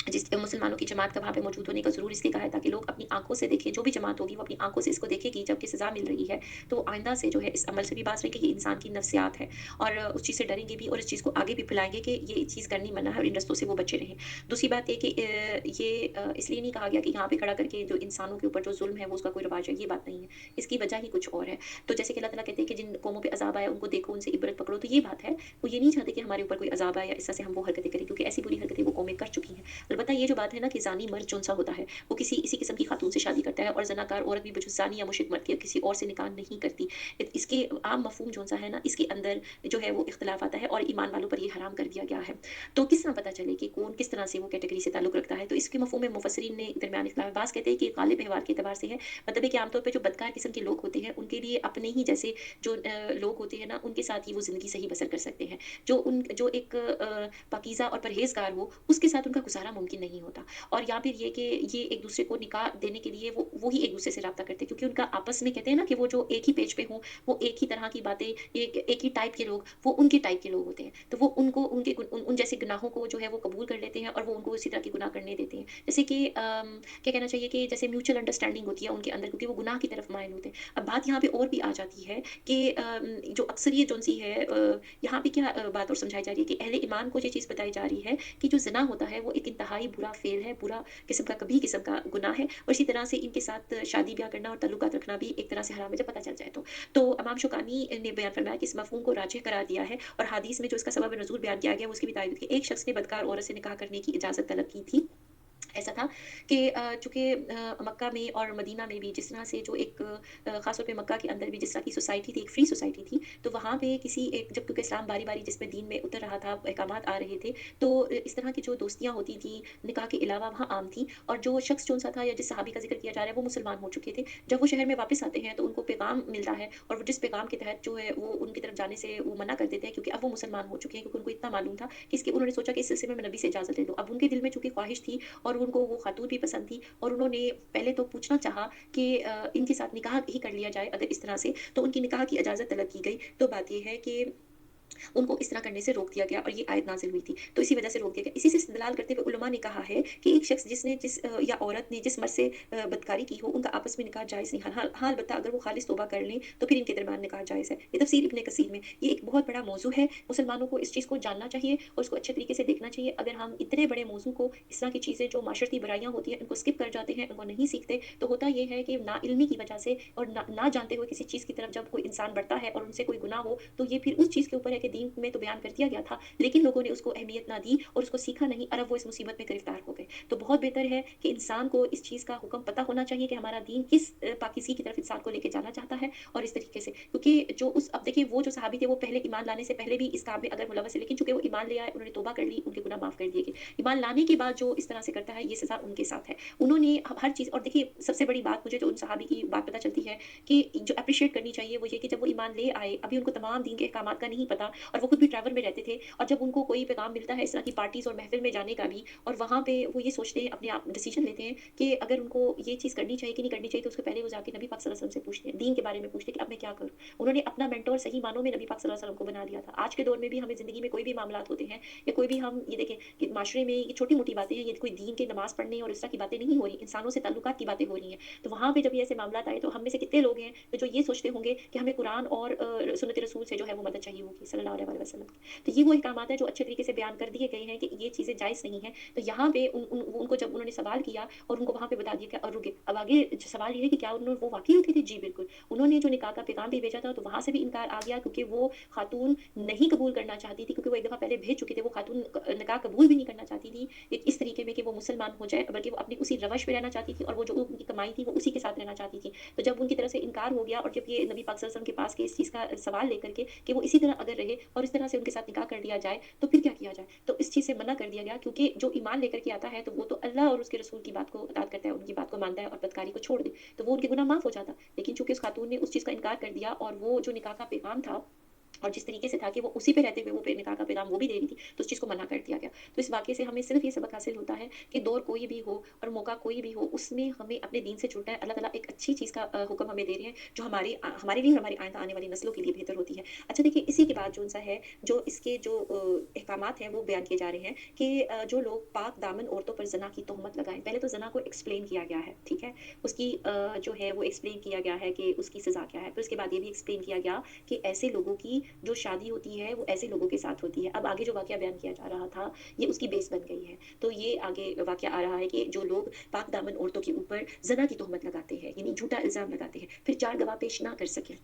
जिस मुसलमानों की जमात का वहाँ पे मौजूद होने का ज़रूर इसलिए कहा है ताकि लोग अपनी आँखों से देखें, जो भी जमात होगी वो अपनी आँखों से इसको देखेगी जबकि सज़ा मिल रही है, तो आइंदा से जो है इस अमल से भी बाज़ रहेंगे कि ये इंसान की नफ्सियात है और उस चीज़ से डरेंगे भी और इस चीज़ को आगे भी फैलाएँगे कि ये चीज़ करनी मना है और इन रस्तों से वो बचे रहें। दूसरी बात ये कि इसलिए नहीं कहा गया कि यहाँ पे खड़ा करके जो इंसानों के ऊपर जो ज़ुल्म है वो उसका कोई रिवाज है, ये बात नहीं है। इसकी वजह ही कुछ और है। तो जैसे कि अल्लाह ताला कहते हैं कि जिन कौमों पे अज़ाब आया उनको देखो, उनसे इबरत पकड़ो, तो ये बात है। वो ये नहीं चाहते कि हमारे ऊपर कोई अज़ाब आए या इस तरह से हम वो हरकतें करें क्योंकि ऐसी बुरी हरकतें वो कौमें कर चुकी हैं। अलबत्ता ये जो बात है ना कि ज़ानी मर्द जौन-सा होता है, वो किसी इसी किस्म की खातून से शादी करता है और ज़नाकार औरत भी बजुज़ ज़ानी या मुशरिक मर्द के किसी और से निकाह नहीं करती। इसके आम मफ़हूम जौन-सा है ना, इसके अंदर जो है वो इख्तिलाफ़ आता है और ईमान वालों पर ये हराम कर दिया गया है। तो किस तरह पता चले कि कौन किस तरह से वो कैटेगरी से ताल्लुक़ रखता है, तो इसके मफ़हूम में मुफ़स्सिरीन ने दरमियान इख्तिलाफ़ बाज़ कहते हैं कि गालिब व्यवहार के एतबार से है, मतलब है कि आम तौर पे जो बदकार किस्म के लोग होते हैं, उनके लिए अपने ही जैसे जो लोग होते हैं ना, उनके साथ ही वो ज़िंदगी सही बसर कर सकते हैं। जो एक पाकीज़ा और परहेज़गार हो, उसके साथ उनका गुज़ारा मुमकिन नहीं होता। और या फिर ये कि ये एक-दूसरे को निकाह देने के लिए वो ही एक-दूसरे से राब्ता करते हैं क्योंकि उनका आपस में कहते हैं ना कि वो जो एक ही पेज पे हों, वो एक ही तरह की बातें, एक ही टाइप के लोग, वो उनके टाइप के लोग होते हैं। तो वो उनको उनके उन जैसे गुनाहों को जो है वो कबूल कर लेते हैं और वो उनको उसी तरह के गुनाह करने देते हैं। जैसे कि क्या कहना चाहिए कि जैसे म्यूचुअल अंडरस्टैंडिंग होती है उनके अंदर क्योंकि वो गुनाह की तरफ माइल होते हैं। अब बात यहाँ पे और भी आ जाती है कि जो अक्सरियत जौन-सी है यहाँ पे क्या बात और समझाई जा रही है कि अहले ईमान को ये चीज़ बताई जा रही है कि जो ज़िना होता है वो एक इंतहाई बुरा फ़ेल है, बुरा किस्म का कभी किस्म का गुनाह है और इसी तरह से इनके साथ शादी-ब्याह करना और ताल्लुकात रखना भी एक तरह से हराम है जब पता चल जाए तो। तो इमाम शौकानी ने बयान फरमाया कि इस मफ़हूम को राजिह करार दिया है और हदीस में जो इसका सबब नुज़ूल बयान किया गया है, वो उसकी भी तारीफ़ की। एक शख़्स ने बदकार औरत से निकाह करने की इजाज़त तलब की थी। ऐसा था कि चूँकि मक्का में और मदीना में भी जिस तरह से जो एक ख़ास तौर पे मक्का के अंदर भी जिस तरह की सोसाइटी थी, एक फ्री सोसाइटी थी, तो वहाँ पे किसी एक जब क्योंकि इस्लाम बारी-बारी जिसमें दीन में उतर रहा था, अहकामात आ रहे थे, तो इस तरह की जो दोस्तियाँ होती थी, निकाह के अलावा वहाँ आम थी और जो शख़्स कौन-सा था या जिस सहाबी का ज़िक्र किया जा रहा है, वो मुसलमान हो चुके थे। जब वो शहर में वापस आते हैं, तो उनको पैगाम मिलता है और वो जिस पैगाम के तहत जो है वो उनकी तरफ जाने से वो मना कर देते हैं क्योंकि अब वो मुसलमान हो चुके हैं क्योंकि उनको इतना मालूम था कि इसके उन्होंने सोचा कि इस सिलसिले में नबी से इजाज़त ले लो। अब उनके दिल में चूँकि ख्वाहिश थी और उनको वो खातून भी पसंद थी और उन्होंने पहले तो पूछना चाहा कि इनके साथ निकाह ही कर लिया जाए अगर इस तरह से, तो उनकी निकाह की इजाज़त तलब की गई। तो बात ये है कि उनको इस तरह करने से रोक दिया गया और ये आयत नाज़िल हुई थी। तो इसी वजह से रोक दिया गया। इसी से इस्तिदलाल करते हुए उलमा ने कहा है कि एक शख़्स या औरत ने जिस मर्द से बदकारी की हो, उनका आपस में निकाह जायज़ नहीं। हाँ, अलबत्ता अगर वो खालिस तौबा कर लें, तो फिर इनके दरमियान निकाह जायज़ है। ये तफ़सीर इब्न कसीर में। ये एक बहुत बड़ा मौज़ू है। मुसलमानों को इस चीज़ को जानना चाहिए और इसको अच्छे तरीके से देखना चाहिए। अगर हम इतने बड़े मौज़ू को, इस तरह की चीज़ें जो माशरती बुराइयाँ होती हैं, इनको स्किप कर जाते हैं, इनको नहीं सीखते, तो होता ये है कि नाइल्मी की वजह से और ना जानते हुए किसी चीज़ की तरफ जब कोई इंसान बढ़ता है और उनसे कोई गुनाह हो, तो ये फिर उस चीज़ के ऊपर है कि दीन में तो बयान कर दिया गया था, लेकिन लोगों ने उसको अहमियत ना दी और उसको सीखा नहीं और अब वो इस मुसीबत में गिरफ्तार हो गए। तो बहुत बेहतर है कि इंसान को इस चीज़ का हुक्म पता होना चाहिए कि हमारा दीन किस पाकीज़गी की तरफ इंसान को लेके जाना चाहता है और इस तरीके से क्योंकि अब देखिए वो जो सहाबी थे वो पहले ईमान लाने से पहले भी इस काम में अगर मुलव्वस है, लेकिन चूँकि वो ईमान ले आए, उन्होंने तौबा कर ली, उनके गुनाह माफ़ कर दिए गए। ईमान लाने के बाद जो इस तरह से करता है, ये सज़ा उनके साथ है। उन्होंने हर चीज़ और देखिए सबसे बड़ी बात मुझे जो उन सहाबी की बात पता चलती है कि जो एप्रिशिएट करनी चाहिए वो ये कि जब वो ईमान ले आए, अभी उनको तमाम दीन के अहकामात का नहीं पता और वो खुद भी ट्रैवल में रहते थे और जब उनको कोई पैगाम मिलता है इस तरह की पार्टीज़ और महफ़िल में जाने का भी और वहाँ पे वो ये सोचते हैं, अपने आप डिसीज़न लेते हैं कि अगर उनको ये चीज़ करनी चाहिए कि नहीं करनी चाहिए, तो उसके पहले वो जाके नबी पाक सल्लल्लाहु अलैहि वसल्लम से पूछते हैं, दीन के बारे में पूछते हैं कि अब मैं क्या करूँ? उन्होंने अपना मेंटर सही मानों में नबी पाक सल्लल्लाहु अलैहि वसल्लम को बना लिया था। आज के दौर में भी हमें ज़िंदगी में कोई भी मामलात होते हैं या कोई भी हम ये देखें कि माशरे में ये छोटी-मोटी बातें हैं, ये कोई दीन के नमाज़ पढ़ने और इस तरह की बातें नहीं हो रही, इंसानों से ताल्लुकात की बातें हो रही हैं। तो वहाँ पे जब ये ऐसे मामलात आए, तो हम में से कितने लोग हैं, तो जो ये सोचते होंगे कि हमें कुरान और सुन्नत रसूल से जो है वो मदद चाहिए होगी। सल्लल्लाहु अलैहि वसल्लम की। तो ये वो अहकामात हैं जो अच्छे तरीके से बयान कर दिए गए हैं कि ये चीज़ें जायज़ नहीं है। तो यहाँ पे उनको जब उन्होंने सवाल किया और उनको वहाँ पे बता दिया कि और रुके। अब आगे सवाल ये है कि क्या वो वाक़ई उठी थी? जी बिल्कुल। उन्होंने जो निकाह का पैगाम भी भेजा था तो वहाँ से भी इनकार आ गया क्योंकि वो खातून नहीं कबूल करना चाहती थी क्योंकि वो एक दफ़ा पहले भेज चुके थे। वो खातून निकाह कबूल भी नहीं करना चाहती थी इस तरीके में कि वो मुसलमान हो जाए, बल्कि वो अपनी उसी रवश पे रहना चाहती थी और वो जो उनकी कमाई थी वो उसी के साथ रहना चाहती थी। तो जब उनकी तरफ से इनकार हो गया और जब ये नबी पाक सल्लल्लाहु अलैहि वसल्लम के पास के इस चीज़ का सवाल लेकर के कि वो इसी तरह अगर रहे और इस तरह से उनके साथ निकाह कर दिया जाए, तो फिर क्या किया जाए? तो इस चीज़ से मना कर दिया गया क्योंकि जो ईमान लेकर के आता है तो वो तो अल्लाह और उसके रसूल की बात को अतात करता है, उनकी बात को मानता है और बदकारी को छोड़ दे, तो वो उनके गुनाह माफ़ हो जाता। लेकिन चूँकि उस खातून ने उस चीज़ का इनकार कर दिया और वो जो निकाह का पैगाम था और जिस तरीके से था कि वो उसी पे रहते हुए वो निकाह का पैगाम वो भी दे रही थी, तो उस चीज़ को मना कर दिया गया। तो इस वाक़ये से हमें सिर्फ़ ये सबक हासिल होता है कि दौर कोई भी हो और मौका कोई भी हो, उसमें हमें अपने दीन से जुड़ना है। अल्लाह ताला एक अच्छी चीज़ का हुक्म हमें दे रहे हैं, जो हमारे लिए और हमारी आइंदा आने वाली नस्लों के लिए बेहतर होती है। अच्छा देखिए, इसी के बाद जो-सा है, जो इसके जो अहकामात हैं, वो बयान किए जा रहे हैं कि जो लोग पाक दामन औरतों पर ज़िना की तोहमत लगाएँ। पहले तो ज़िना को एक्सप्लेन किया गया है, ठीक है? उसकी जो है वो एक्सप्लेन किया गया है कि उसकी सज़ा क्या है। फिर उसके बाद ये भी एक्सप्लेन किया गया कि ऐसे लोगों की जो शादी होती है वो ऐसे लोगों के साथ होती है। अब आगे जो वाक़या बयान किया जा रहा था, ये उसकी बेस बन गई है। तो ये आगे वाक़या आ रहा है कि जो लोग पाक दामन औरतों के ऊपर ज़िना की तोहमत लगाते हैं, यानी झूठा इल्ज़ाम लगाते हैं, फिर 4 गवाह पेश ना कर सकें।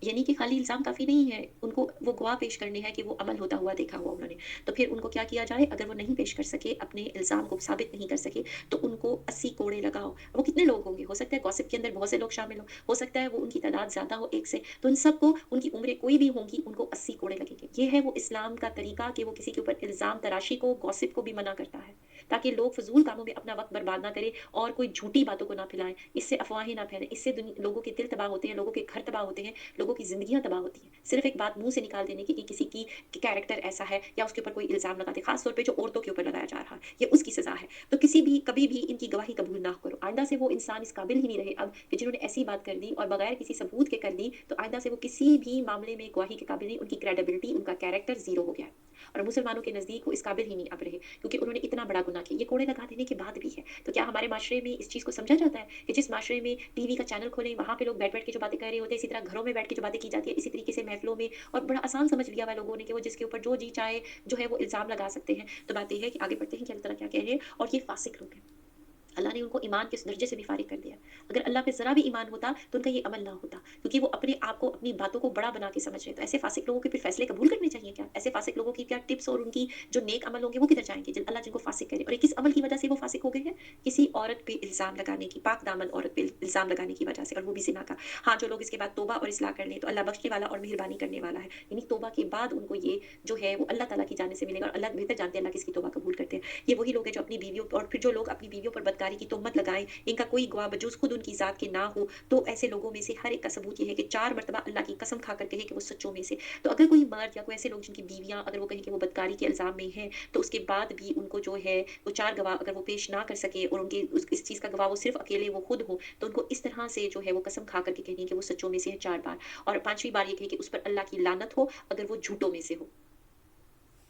यानी कि खाली इल्ज़ाम काफ़ी नहीं है, उनको वो गवाह पेश करने हैं कि वो अमल होता हुआ देखा हुआ उन्होंने। तो फिर उनको क्या किया जाए, अगर वो नहीं पेश कर सके, अपने इल्ज़ाम को साबित नहीं कर सके, तो उनको 80 कोड़े लगाओ। वो कितने लोग होंगे? हो सकता है गॉसिप के अंदर बहुत से लोग शामिल हों, हो सकता है वो उनकी तादाद ज़्यादा हो 1 से, तो इन सबको उनकी उम्रें कोई भी होंगी, उनको 80 कोड़े लगेंगे। ये है वो इस्लाम का तरीका कि वो किसी के ऊपर इल्ज़ाम तराशी को, गॉसिप को भी मना करता है, ताकि लोग फ़िज़ूल कामों में अपना वक़्त बर्बाद ना करें और कोई झूठी बातों को ना फैलाएँ। इससे अफ़वाहें ना फैलें, इससे लोगों के दिल तबाह होते हैं, लोगों के घर तबाह होते हैं, लोगों की ज़िंदगियाँ तबाह होती हैं। सिर्फ़ एक बात मुँह से निकाल देने की कि किसी की कैरेक्टर ऐसा है या उसके ऊपर कोई इल्ज़ाम लगाते, ख़ास तौर पे जो औरतों के ऊपर लगाया जा रहा है, ये उसकी सज़ा है। तो कभी भी इनकी गवाही कबूल ना करो। आइंदा से वो इंसान इस काबिल ही नहीं रहे अब कि जिन्होंने ऐसी बात कर दी और बगैर किसी सबूत के कर दी, तो आइंदा से वो किसी भी मामले में गवाही के काबिल नहीं, उनकी क्रेडिबिलिटी, उनका कैरेक्टर ज़ीरो हो गया है। और मुसलमानों के नज़दीक वो इस काबिल ही नहीं अब रहे, क्योंकि उन्होंने इतना बड़ा गुनाह किया। ये कोड़े लगा देने के बाद भी है। तो क्या हमारे माशरे में इस चीज़ को समझा जाता है कि जिस माशरे में टीवी का चैनल खोलें, वहाँ पे लोग बैठ-बैठ के जो बातें कर रहे होते हैं, इसी तरह घरों में बैठ के जो बातें की जाती है, इसी तरीके से महफ़िलों में, और बड़ा आसान समझ लिया हुआ है लोगों ने कि वो जिसके ऊपर जो जी चाहे जो है वो इल्ज़ाम लगा सकते हैं। तो बात ये है कि आगे बढ़ते हैं कि अल्लाह ताला क्या कह रहे हैं, और ये फ़ासिक लोग हैं। अल्लाह ने उनको ईमान के उस दर्जे से भी फ़ारिग कर दिया। अगर अल्लाह पे ज़रा भी ईमान होता, तो उनका ये अमल ना होता, क्योंकि वो अपने आप को, अपनी बातों को बड़ा बना के समझ रहे हैं। तो ऐसे फ़ासिक लोगों के फिर फ़ैसले कबूल करने चाहिए क्या? ऐसे फ़ासिक लोगों की क्या टिप्स और उनकी जो नेक अमल होंगे वो किधर जाएँगे? अल्लाह जिनको फ़ासिक करे, और ये किस अमल की वजह से वो फ़ासिक हो गए हैं? किसी औरत पे इल्ज़ाम लगाने की, पाक दामन औरत पे इल्ज़ाम लगाने की वजह से, और वो भी ज़िना का। हाँ, जो लोग इसके बाद तौबा और इस्लाह कर लें, तो अल्लाह बख्शने वाला और मेहरबानी करने वाला है। यानी तौबा के बाद उनको ये जो है वो अल्लाह ताला की जानिब से मिलेगा, और अल्लाह बेहतर जानते हैं अल्लाह किसकी तौबा कबूल करते हैं। ये वही लोग हैं जो अपनी बीवियों और फिर जो लोग अपनी बीवियों पर बदकारी की तोहमत लगाएँ, इनका कोई गवाह बजूज़ खुद उनकी ज़ात के ना हो, तो ऐसे लोगों में से हर एक का सबूत ये है कि 4 मर्तबा अल्लाह की कसम खाकर कहे कि वो सच्चों में से। तो अगर कोई मर्द या कोई ऐसे लोग जिनकी बीवियाँ, अगर वो कहें कि वो बदकारी के इल्ज़ाम में हैं, तो उसके बाद भी उनको जो है वो 4 गवाह अगर वो पेश ना कर सके, और उनके इस चीज़ का गवाह वो सिर्फ़ अकेले वो खुद हो, तो उनको इस तरह से जो है वो कसम खा कर के कहनी है कि वो सच्चों में से है 4 बार, और 5वीं बार ये कहे कि उस पर अल्लाह की लानत हो अगर वो झूठों में से हो।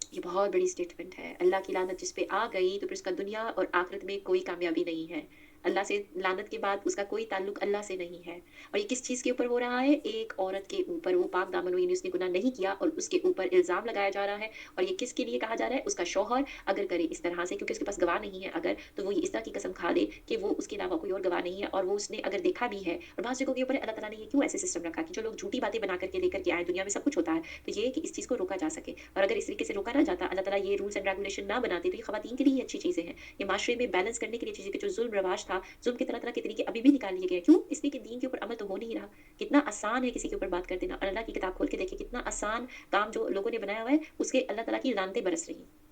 ये बहुत बड़ी स्टेटमेंट है। अल्लाह की लानत जिस पे आ गई, तो फिर उसका दुनिया और आखिरत में कोई कामयाबी नहीं है। अल्लाह से लानत के बाद उसका कोई ताल्लुक अल्लाह से नहीं है। और ये किस चीज़ के ऊपर हो रहा है? एक औरत के ऊपर। वो पाक दामन हुई, उसने गुनाह नहीं किया और उसके ऊपर इल्ज़ाम लगाया जा रहा है, और ये किसके लिए कहा जा रहा है? उसका शौहर अगर करे इस तरह से, क्योंकि उसके पास गवाह नहीं है अगर, तो वो ये इस तरह की कसम खा ले कि वो उसके अलावा कोई और गवाह नहीं है, और वो उसने अगर देखा भी है। और बाज़ जगहों के ऊपर अल्लाह ताला ने ये क्यों ऐसे सिस्टम रखा कि जो लोग झूठी बातें बना करके लेकर के आए, दुनिया में सब कुछ होता है, तो ये कि इस चीज़ को रोका जा सके। और अगर इस तरीके से रोका ना जाता, अल्लाह ताला ये रूल्स एंड रेगुलेशन ना बनाते, तो ये ख़वातीन के लिए ही अच्छी चीज़ें हैं। ये माशरे में बैलेंस करने के लिए चीज़ें, कि जो ज़ुल्म रवाज था, ज़ुल्म के तरह-तरह के तरीके अभी भी निकाल लिए गए हैं। क्यों? इसलिए कि दीन के ऊपर अमल तो हो नहीं रहा। कितना आसान है किसी के ऊपर बात कर देना, और अल्लाह की किताब खोल के देखिए कितना आसान काम जो लोगों ने बनाया हुआ है, उसके अल्लाह ताला की लानतें बरस रही हैं।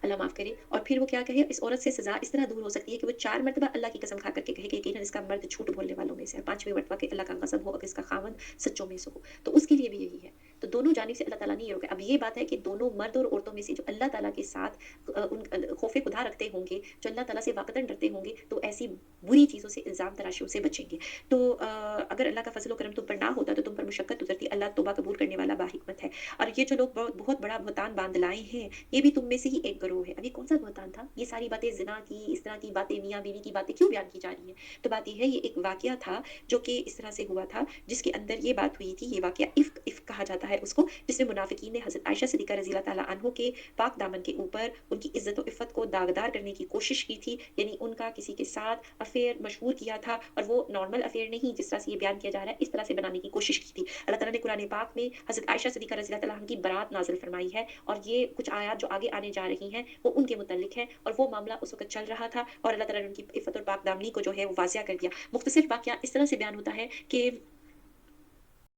अल्लाह माफ़ करे। और फिर वो क्या कहे, इस औरत से सज़ा इस तरह दूर हो सकती है कि वो 4 मर्तबा अल्लाह की कसम खा कर के कहे कि यकीनन इसका मर्द झूठ बोलने वालों में से है। 5वें मर्तबा कि अल्लाह का क़स्म हो अगर इसका ख़ावंद सच्चों में से हो। तो उसके लिए भी यही है। तो दोनों जानिब से अल्लाह ताला ने ये रोका। अब ये बात है कि दोनों मर्द और औरतों में से जो अल्लाह ताला के साथ खौफ़े खुदा रखते होंगे, जो अल्लाह ताला से वाक़तन डरते होंगे, तो ऐसी बुरी चीज़ों से, इल्ज़ाम तराशियों से बचेंगे। तो अगर अल्लाह का फ़ज़ल व करम तुम पर ना होता, तो तुम पर मुशक्कत उतरती। अल्लाह तौबा कबूल करने वाला बाहिकमत है। और ये जो लोग बहुत बड़ा बुहतान बाँध लाए हैं, ये भी तुम में से ही एक गिरोह है। अब ये कौन-सा बुहतान था? ये सारी बातें ज़िना की, इस तरह की बातें, मियाँ-बीवी की बातें क्यों बयान की जा रही हैं? तो बात ये है, ये एक वाक़या था जो कि इस तरह से हुआ था, जिसके अंदर ये बात हुई थी। ये वाक़या इफ़्क इफ़्क कहा जाता जाता है उसको, जिसमें मुनाफिकीन ने हज़रत आयशा सिद्दीक़ा रज़ी अल्लाह तआला अन्हो के पाक दामन के ऊपर उनकी इज़्ज़त और इफ़्फ़त को दागदार करने की कोशिश की थी। यानी उनका किसी के साथ अफ़ेयर मशहूर किया था और वो नॉर्मल अफ़ेयर नहीं, जिस तरह से ये बयान किया जा रहा है, इस तरह से बनाने की कोशिश की थी। अल्लाह ताला ने कुरान पाक में हज़रत आयशा सिद्दीक़ा रज़ी अल्लाह तआला अन्हा की बरात नाज़िल फ़रमाई है और ये कुछ आयत जो आगे आने जा रही हैं, वो उनके मुतल्लिक़ हैं और वो मामला उस वक़्त चल रहा था और अल्लाह ताला ने उनकी इफ़्फ़त और पाक दामनी को जो है वो वाज़िया कर दिया। मुख़्तसर वाक़या इस तरह से बयान होता है कि